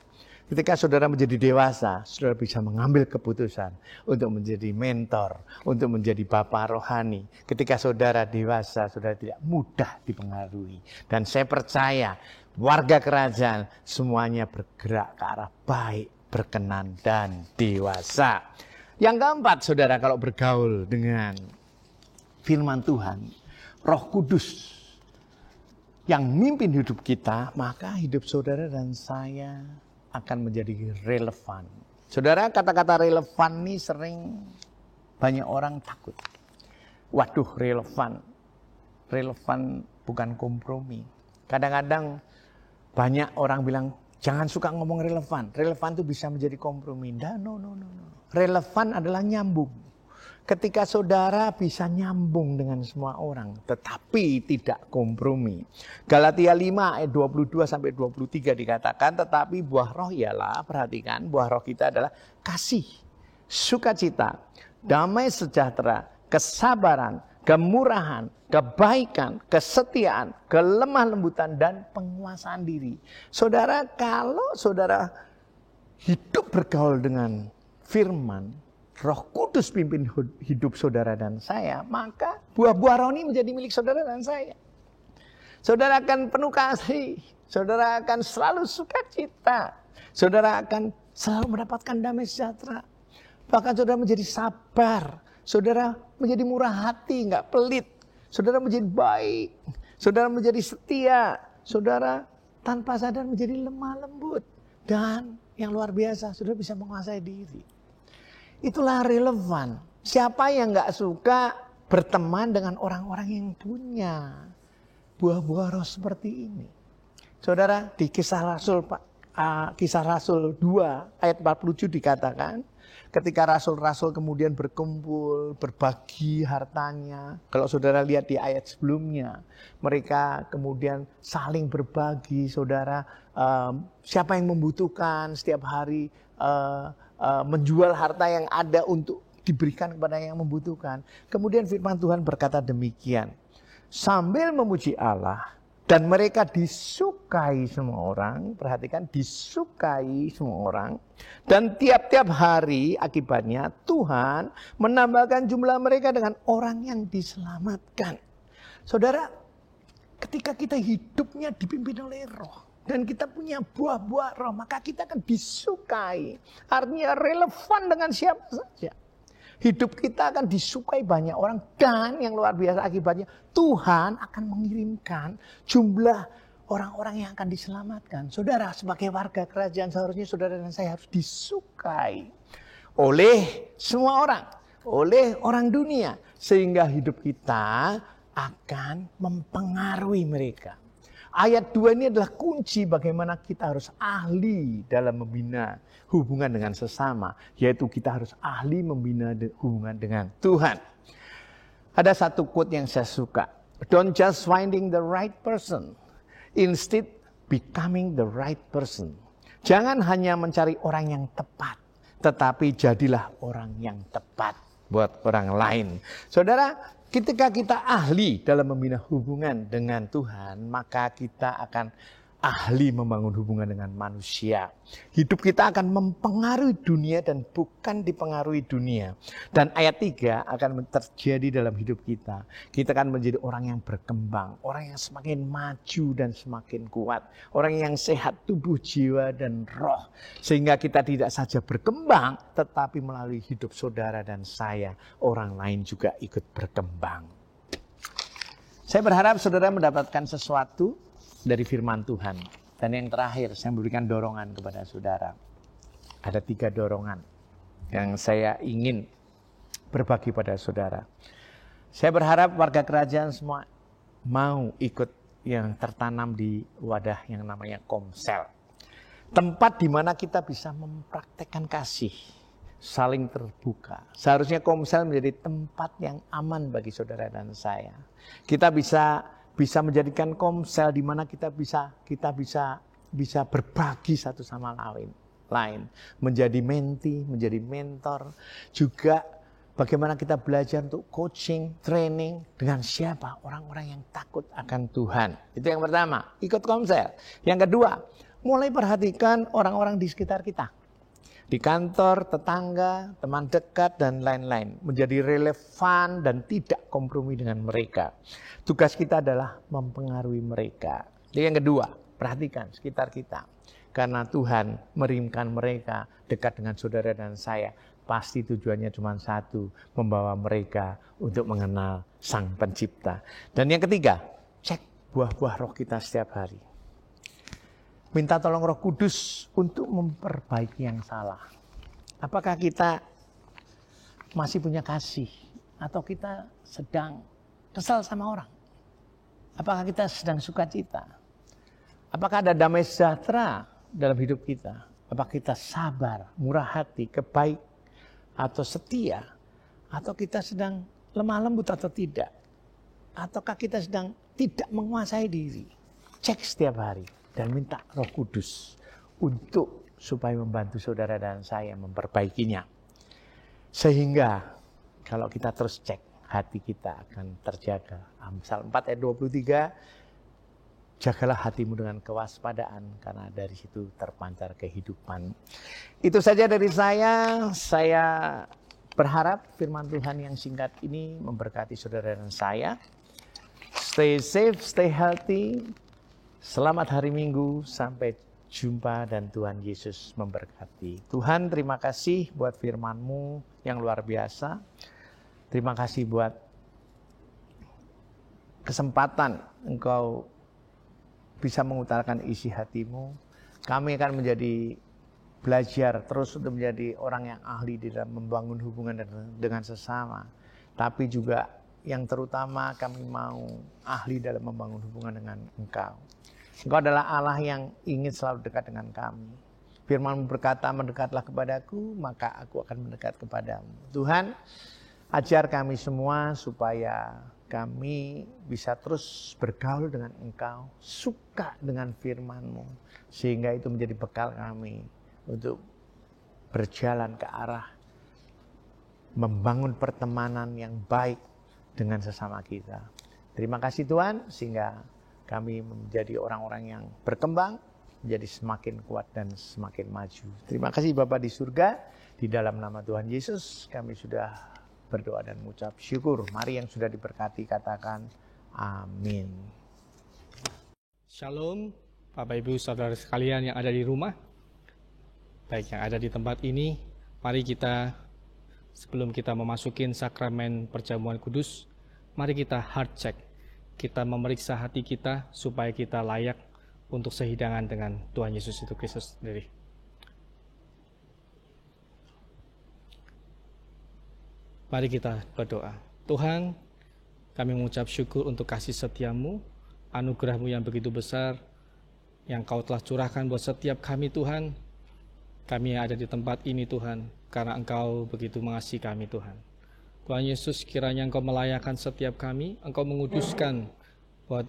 Ketika saudara menjadi dewasa, saudara bisa mengambil keputusan untuk menjadi mentor, untuk menjadi bapak rohani. Ketika saudara dewasa, saudara tidak mudah dipengaruhi. Dan saya percaya, warga kerajaan semuanya bergerak ke arah baik, berkenan, dan dewasa. Yang keempat, saudara, kalau bergaul dengan firman Tuhan, Roh Kudus yang mimpin hidup kita, maka hidup saudara dan saya akan menjadi relevan. Saudara, kata-kata relevan ini sering banyak orang takut. Waduh, relevan. Relevan bukan kompromi. Kadang-kadang banyak orang bilang, jangan suka ngomong relevan. Relevan itu bisa menjadi kompromi. No. Relevan adalah nyambung. Ketika saudara bisa nyambung dengan semua orang, tetapi tidak kompromi. Galatia 5 ayat 22-23 dikatakan, tetapi buah roh ialah, perhatikan, buah roh kita adalah kasih, sukacita, damai sejahtera, kesabaran, kemurahan, kebaikan, kesetiaan, kelemah lembutan, dan penguasaan diri. Saudara, kalau saudara hidup bergaul dengan firman, Roh Kudus pimpin hidup saudara dan saya, maka buah-buah roh ini menjadi milik saudara dan saya. Saudara akan penuh kasih, saudara akan selalu sukacita, saudara akan selalu mendapatkan damai sejahtera. Bahkan saudara menjadi sabar, saudara menjadi murah hati, nggak pelit, saudara menjadi baik, saudara menjadi setia, saudara tanpa sadar menjadi lemah lembut. Dan yang luar biasa, saudara bisa menguasai diri. Itulah relevan. Siapa yang gak suka berteman dengan orang-orang yang punya buah-buah roh seperti ini? Saudara, di Kisah Rasul 2 ayat 47 dikatakan, ketika rasul-rasul kemudian berkumpul, berbagi hartanya. Kalau saudara lihat di ayat sebelumnya, mereka kemudian saling berbagi, saudara. Siapa yang membutuhkan setiap hari menjual harta yang ada untuk diberikan kepada yang membutuhkan. Kemudian firman Tuhan berkata demikian, sambil memuji Allah, dan mereka disukai semua orang. Perhatikan, disukai semua orang. Dan tiap-tiap hari akibatnya Tuhan menambahkan jumlah mereka dengan orang yang diselamatkan. Saudara, ketika kita hidupnya dipimpin oleh roh, dan kita punya buah-buah roh, maka kita akan disukai. Artinya relevan dengan siapa saja. Hidup kita akan disukai banyak orang. Dan yang luar biasa akibatnya, Tuhan akan mengirimkan jumlah orang-orang yang akan diselamatkan. Saudara, sebagai warga kerajaan, seharusnya saudara dan saya harus disukai oleh semua orang. Oleh orang dunia. Sehingga hidup kita akan mempengaruhi mereka. Ayat 2 ini adalah kunci bagaimana kita harus ahli dalam membina hubungan dengan sesama. Yaitu kita harus ahli membina hubungan dengan Tuhan. Ada satu quote yang saya suka. Don't just finding the right person. Instead becoming the right person. Jangan hanya mencari orang yang tepat. Tetapi jadilah orang yang tepat buat orang lain. Saudara, ketika kita ahli dalam membina hubungan dengan Tuhan, maka kita akan ahli membangun hubungan dengan manusia. Hidup kita akan mempengaruhi dunia dan bukan dipengaruhi dunia. Dan ayat 3 akan terjadi dalam hidup kita. Kita akan menjadi orang yang berkembang, orang yang semakin maju dan semakin kuat, orang yang sehat tubuh, jiwa, dan roh. Sehingga kita tidak saja berkembang, tetapi melalui hidup saudara dan saya, orang lain juga ikut berkembang. Saya berharap saudara mendapatkan sesuatu dari firman Tuhan. Dan yang terakhir, saya memberikan dorongan kepada saudara. Ada 3 dorongan yang saya ingin berbagi pada saudara. Saya berharap warga kerajaan semua mau ikut yang tertanam di wadah yang namanya Komsel. Tempat di mana kita bisa mempraktekkan kasih, saling terbuka. Seharusnya Komsel menjadi tempat yang aman bagi saudara dan saya. Kita bisa menjadikan Komsel di mana kita bisa berbagi satu sama lain, menjadi menti, menjadi mentor, juga bagaimana kita belajar untuk coaching, training dengan siapa? Orang-orang yang takut akan Tuhan. Itu yang pertama, ikut Komsel. Yang kedua, mulai perhatikan orang-orang di sekitar kita. Di kantor, tetangga, teman dekat, dan lain-lain. Menjadi relevan dan tidak kompromi dengan mereka. Tugas kita adalah mempengaruhi mereka. Jadi yang kedua, perhatikan sekitar kita. Karena Tuhan mengirimkan mereka dekat dengan saudara dan saya. Pasti tujuannya cuma satu, membawa mereka untuk mengenal Sang Pencipta. Dan yang ketiga, cek buah-buah roh kita setiap hari. Minta tolong Roh Kudus untuk memperbaiki yang salah. Apakah kita masih punya kasih? Atau kita sedang kesal sama orang? Apakah kita sedang sukacita? Apakah ada damai sejahtera dalam hidup kita? Apakah kita sabar, murah hati, kebaik, atau setia? Atau kita sedang lemah lembut atau tidak? Ataukah kita sedang tidak menguasai diri? Cek setiap hari. Dan minta Roh Kudus untuk supaya membantu saudara dan saya memperbaikinya. Sehingga kalau kita terus cek, hati kita akan terjaga. Amsal 4 ayat 23, jagalah hatimu dengan kewaspadaan karena dari situ terpancar kehidupan. Itu saja dari saya. Saya berharap firman Tuhan yang singkat ini memberkati saudara dan saya. Stay safe, stay healthy. Selamat hari Minggu, sampai jumpa dan Tuhan Yesus memberkati. Tuhan, terima kasih buat firman-Mu yang luar biasa. Terima kasih buat kesempatan Engkau bisa mengutarakan isi hatimu. Kami akan menjadi belajar terus untuk menjadi orang yang ahli di dalam membangun hubungan dengan sesama. Tapi juga yang terutama kami mau ahli dalam membangun hubungan dengan Engkau. Engkau adalah Allah yang ingin selalu dekat dengan kami. Firman-Mu berkata, mendekatlah kepadaku, maka aku akan mendekat kepadamu. Tuhan, ajar kami semua supaya kami bisa terus bergaul dengan Engkau, suka dengan firman-Mu, sehingga itu menjadi bekal kami untuk berjalan ke arah membangun pertemanan yang baik dengan sesama kita. Terima kasih Tuhan, sehingga kami menjadi orang-orang yang berkembang, menjadi semakin kuat dan semakin maju. Terima kasih Bapa di surga, di dalam nama Tuhan Yesus kami sudah berdoa dan mengucap syukur. Mari yang sudah diberkati katakan amin. Shalom Bapak Ibu Saudara sekalian yang ada di rumah, baik yang ada di tempat ini. Mari kita, sebelum kita memasukin sakramen perjamuan kudus, mari kita heart check. Kita memeriksa hati kita supaya kita layak untuk sehidangan dengan Tuhan Yesus itu Kristus sendiri. Mari kita berdoa. Tuhan, kami mengucap syukur untuk kasih setia-Mu, anugerah-Mu yang begitu besar, yang Kau telah curahkan buat setiap kami Tuhan. Kami yang ada di tempat ini Tuhan, karena Engkau begitu mengasihi kami Tuhan. Tuhan Yesus, kiranya Engkau melayakkan setiap kami, Engkau menguduskan buat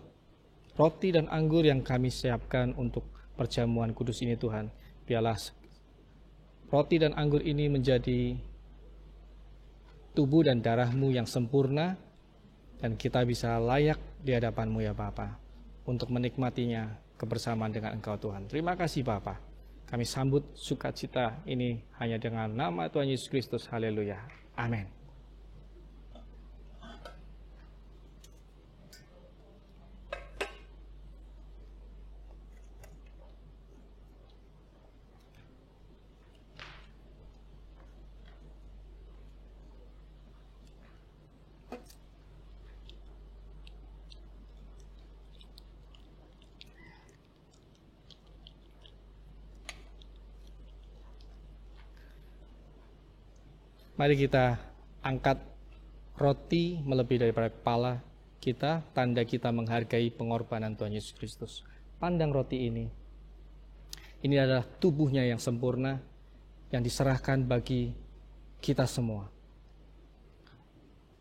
roti dan anggur yang kami siapkan untuk perjamuan kudus ini Tuhan. Biarlah roti dan anggur ini menjadi tubuh dan darah-Mu yang sempurna, dan kita bisa layak di hadapan-Mu ya Bapa, untuk menikmatinya kebersamaan dengan Engkau Tuhan. Terima kasih Bapa. Kami sambut sukacita ini hanya dengan nama Tuhan Yesus Kristus. Haleluya. Amin. Mari kita angkat roti melebihi daripada kepala kita, tanda kita menghargai pengorbanan Tuhan Yesus Kristus. Pandang roti ini. Ini adalah tubuhnya yang sempurna, yang diserahkan bagi kita semua.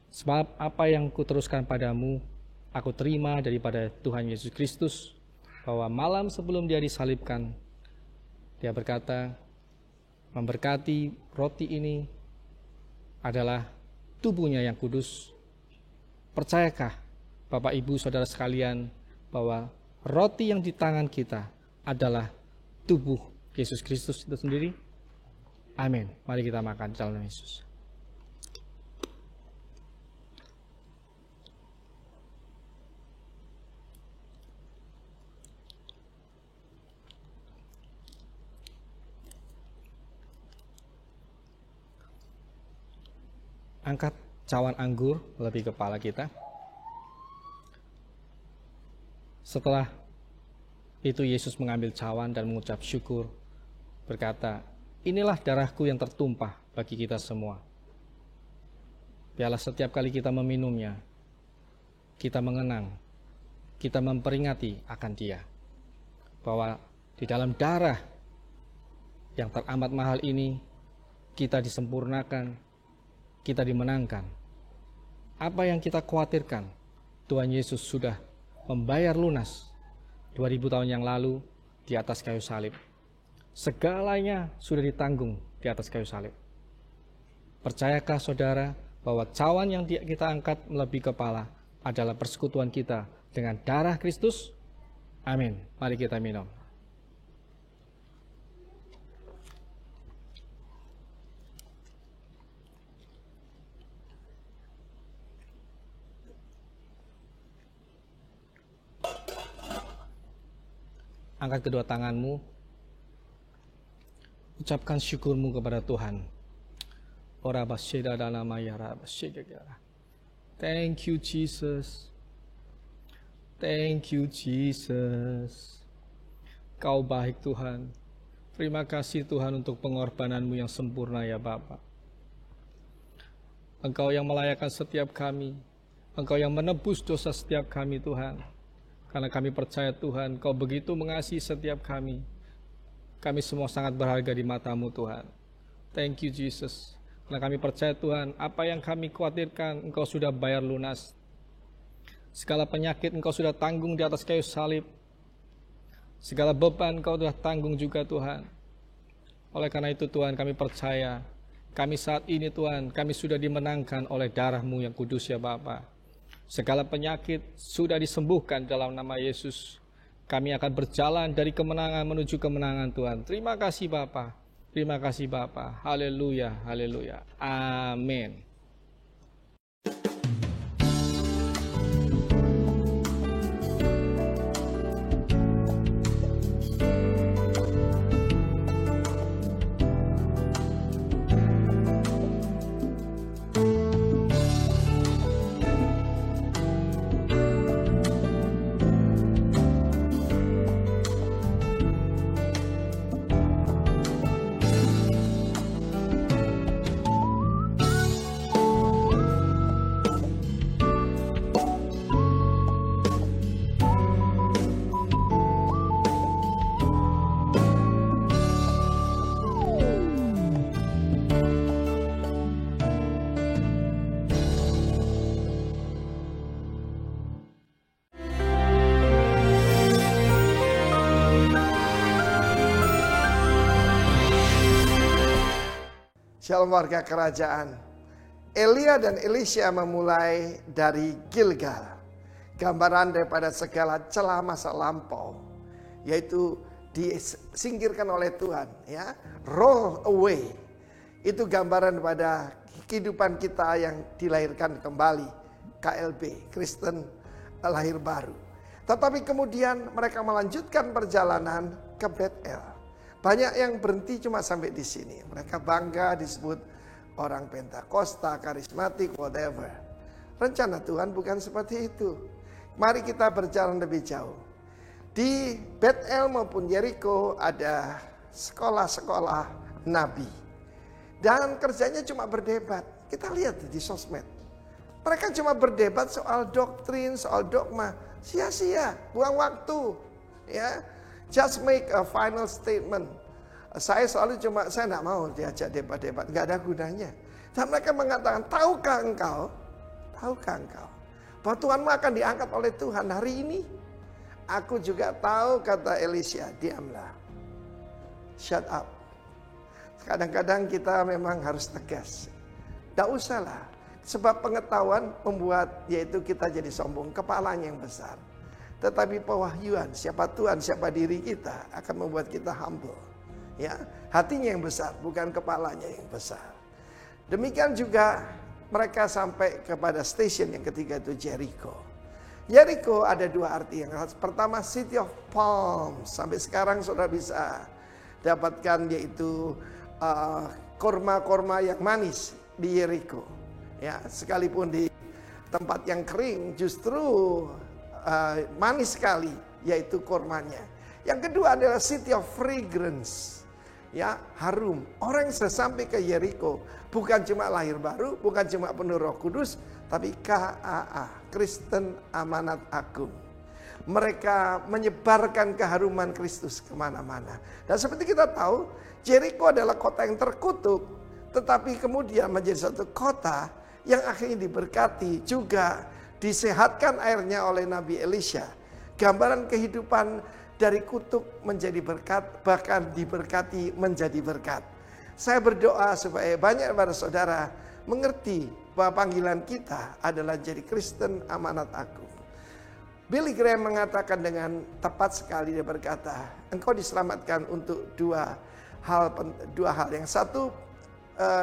Sebab apa yang kuteruskan padamu, aku terima daripada Tuhan Yesus Kristus, bahwa malam sebelum Dia disalibkan, Dia berkata, memberkati roti ini adalah tubuhnya yang kudus. Percayakah Bapak Ibu Saudara sekalian bahwa roti yang di tangan kita adalah tubuh Yesus Kristus itu sendiri? Amin. Mari kita makan dalam nama Yesus. Angkat cawan anggur lebih kepala kita. Setelah itu Yesus mengambil cawan dan mengucap syukur, berkata, inilah darahku yang tertumpah bagi kita semua. Biarlah setiap kali kita meminumnya, kita mengenang, kita memperingati akan Dia, bahwa di dalam darah yang teramat mahal ini, kita disempurnakan, kita dimenangkan. Apa yang kita khawatirkan, Tuhan Yesus sudah membayar lunas 2000 tahun yang lalu di atas kayu salib. Segalanya sudah ditanggung di atas kayu salib. Percayakah saudara bahwa cawan yang kita angkat melebihi kepala adalah persekutuan kita dengan darah Kristus? Amin. Mari kita minum. Angkat kedua tanganmu, ucapkan syukurmu kepada Tuhan. Thank you Jesus. Thank you Jesus. Kau baik Tuhan. Terima kasih Tuhan untuk pengorbananmu yang sempurna ya Bapa. Engkau yang melayakkan setiap kami. Engkau yang menebus dosa setiap kami Tuhan. Karena kami percaya Tuhan, Kau begitu mengasihi setiap kami. Kami semua sangat berharga di mata-Mu Tuhan. Thank you Jesus. Karena kami percaya Tuhan, apa yang kami khawatirkan Engkau sudah bayar lunas. Segala penyakit Engkau sudah tanggung di atas kayu salib. Segala beban Engkau sudah tanggung juga Tuhan. Oleh karena itu Tuhan, kami percaya, kami saat ini Tuhan, kami sudah dimenangkan oleh darah-Mu yang kudus ya Bapa. Segala penyakit sudah disembuhkan dalam nama Yesus. Kami akan berjalan dari kemenangan menuju kemenangan Tuhan. Terima kasih Bapa. Terima kasih Bapa. Haleluya, haleluya. Amin. Shalom warga kerajaan. Elia dan Elisha memulai dari Gilgal. Gambaran daripada segala celah masa lampau, yaitu disingkirkan oleh Tuhan, ya. Roll away. Itu gambaran pada kehidupan kita yang dilahirkan kembali, KLB, Kristen lahir baru. Tetapi kemudian mereka melanjutkan perjalanan ke Betel. Banyak yang berhenti cuma sampai di sini. Mereka bangga disebut orang Pentakosta, karismatik, whatever. Rencana Tuhan bukan seperti itu. Mari kita berjalan lebih jauh. Di Betel maupun Yeriko ada sekolah-sekolah nabi. Dan kerjanya cuma berdebat. Kita lihat di sosmed. Mereka cuma berdebat soal doktrin, soal dogma. Sia-sia, buang waktu. Ya. Just make a final statement. Saya selalu saya tidak mau diajak debat-debat, nggak ada gunanya. Dan mereka mengatakan, tahukah engkau bahwa Tuhanmu akan diangkat oleh Tuhan hari ini? Aku juga tahu, kata Elisha, diamlah. Shut up. Kadang-kadang kita memang harus tegas. Tidak usahlah, sebab pengetahuan membuat yaitu kita jadi sombong, kepalanya yang besar. Tetapi pewahyuan siapa Tuhan, siapa diri kita akan membuat kita humble. Ya, hatinya yang besar, bukan kepalanya yang besar. Demikian juga mereka sampai kepada stasiun yang ketiga, itu Jericho. Jericho ada dua arti. Yang pertama, City of Palms. Sampai sekarang saudara bisa dapatkan yaitu korma-korma yang manis di Jericho. Ya, sekalipun di tempat yang kering justru manis sekali, yaitu kormanya. Yang kedua adalah City of Fragrance, ya, harum. Orang yang sampai ke Jericho bukan cuma lahir baru, bukan cuma penuh Roh Kudus, tapi KAA, Kristen Amanat Agung. Mereka menyebarkan keharuman Kristus kemana-mana. Dan seperti kita tahu, Jericho adalah kota yang terkutuk, tetapi kemudian menjadi satu kota yang akhirnya diberkati, juga disehatkan airnya oleh Nabi Elisha. Gambaran kehidupan dari kutuk menjadi berkat, bahkan diberkati menjadi berkat. Saya berdoa supaya banyak para saudara mengerti bahwa panggilan kita adalah jadi Kristen Amanat Agung. Billy Graham mengatakan dengan tepat sekali, dia berkata, engkau diselamatkan untuk dua hal. Yang satu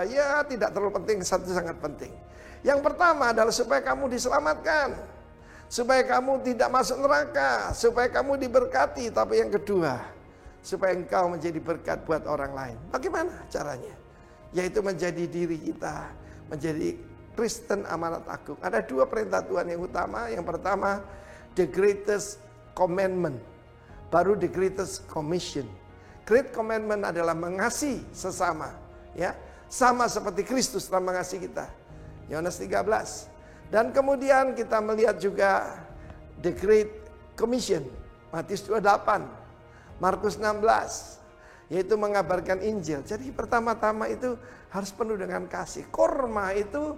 ya tidak terlalu penting, satu sangat penting. Yang pertama adalah supaya kamu diselamatkan, supaya kamu tidak masuk neraka, supaya kamu diberkati. Tapi yang kedua, supaya engkau menjadi berkat buat orang lain. Bagaimana caranya? Yaitu menjadi diri kita, menjadi Kristen Amanat Agung. Ada dua perintah Tuhan yang utama. Yang pertama, the greatest commandment, baru the greatest commission. Great commandment adalah mengasihi sesama, ya, sama seperti Kristus telah mengasihi kita. Yohanes 13. Dan kemudian kita melihat juga the great commission, Matius 28, Markus 16, yaitu mengabarkan Injil. Jadi pertama-tama itu harus penuh dengan kasih. Korma itu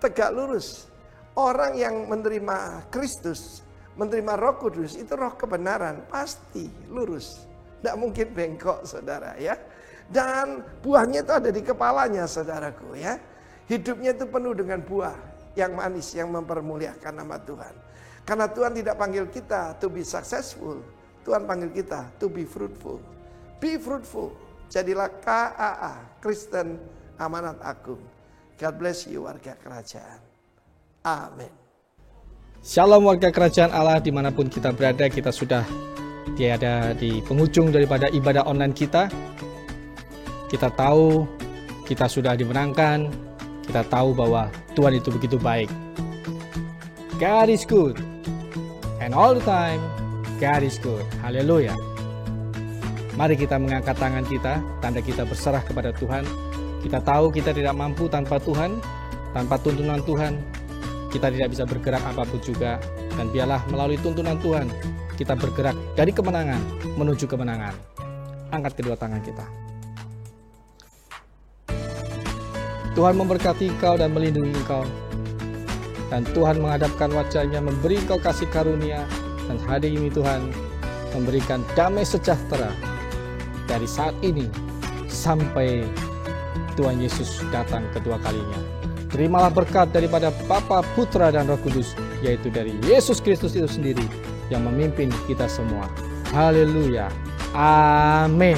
tegak lurus. Orang yang menerima Kristus, menerima Roh Kudus, itu roh kebenaran, pasti lurus. Tidak mungkin bengkok, saudara, ya. Dan buahnya itu ada di kepalanya, saudaraku, ya. Hidupnya itu penuh dengan buah yang manis, yang mempermuliakan nama Tuhan. Karena Tuhan tidak panggil kita to be successful, Tuhan panggil kita to be fruitful. Be fruitful. Jadilah KAA, Kristen Amanat Agung. God bless you, warga kerajaan. Amin. Shalom warga kerajaan Allah, dimanapun kita berada, kita sudah tiada di penghujung daripada ibadah online kita. Kita tahu kita sudah dimenangkan, kita tahu bahwa Tuhan itu begitu baik. God is good, and all the time God is good. Haleluya. Mari kita mengangkat tangan kita, tanda kita berserah kepada Tuhan. Kita tahu kita tidak mampu tanpa Tuhan, tanpa tuntunan Tuhan. Kita tidak bisa bergerak apapun juga. Dan biarlah melalui tuntunan Tuhan, kita bergerak dari kemenangan menuju kemenangan. Angkat kedua tangan kita. Tuhan memberkati engkau dan melindungi engkau. Dan Tuhan menghadapkan wajahnya, memberi engkau kasih karunia. Dan hari ini Tuhan memberikan damai sejahtera dari saat ini sampai Tuhan Yesus datang kedua kalinya. Terimalah berkat daripada Bapa, Putra, dan Roh Kudus, yaitu dari Yesus Kristus itu sendiri yang memimpin kita semua. Haleluya. Amin.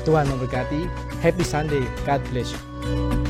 Tuhan memberkati. Happy Sunday. God bless you.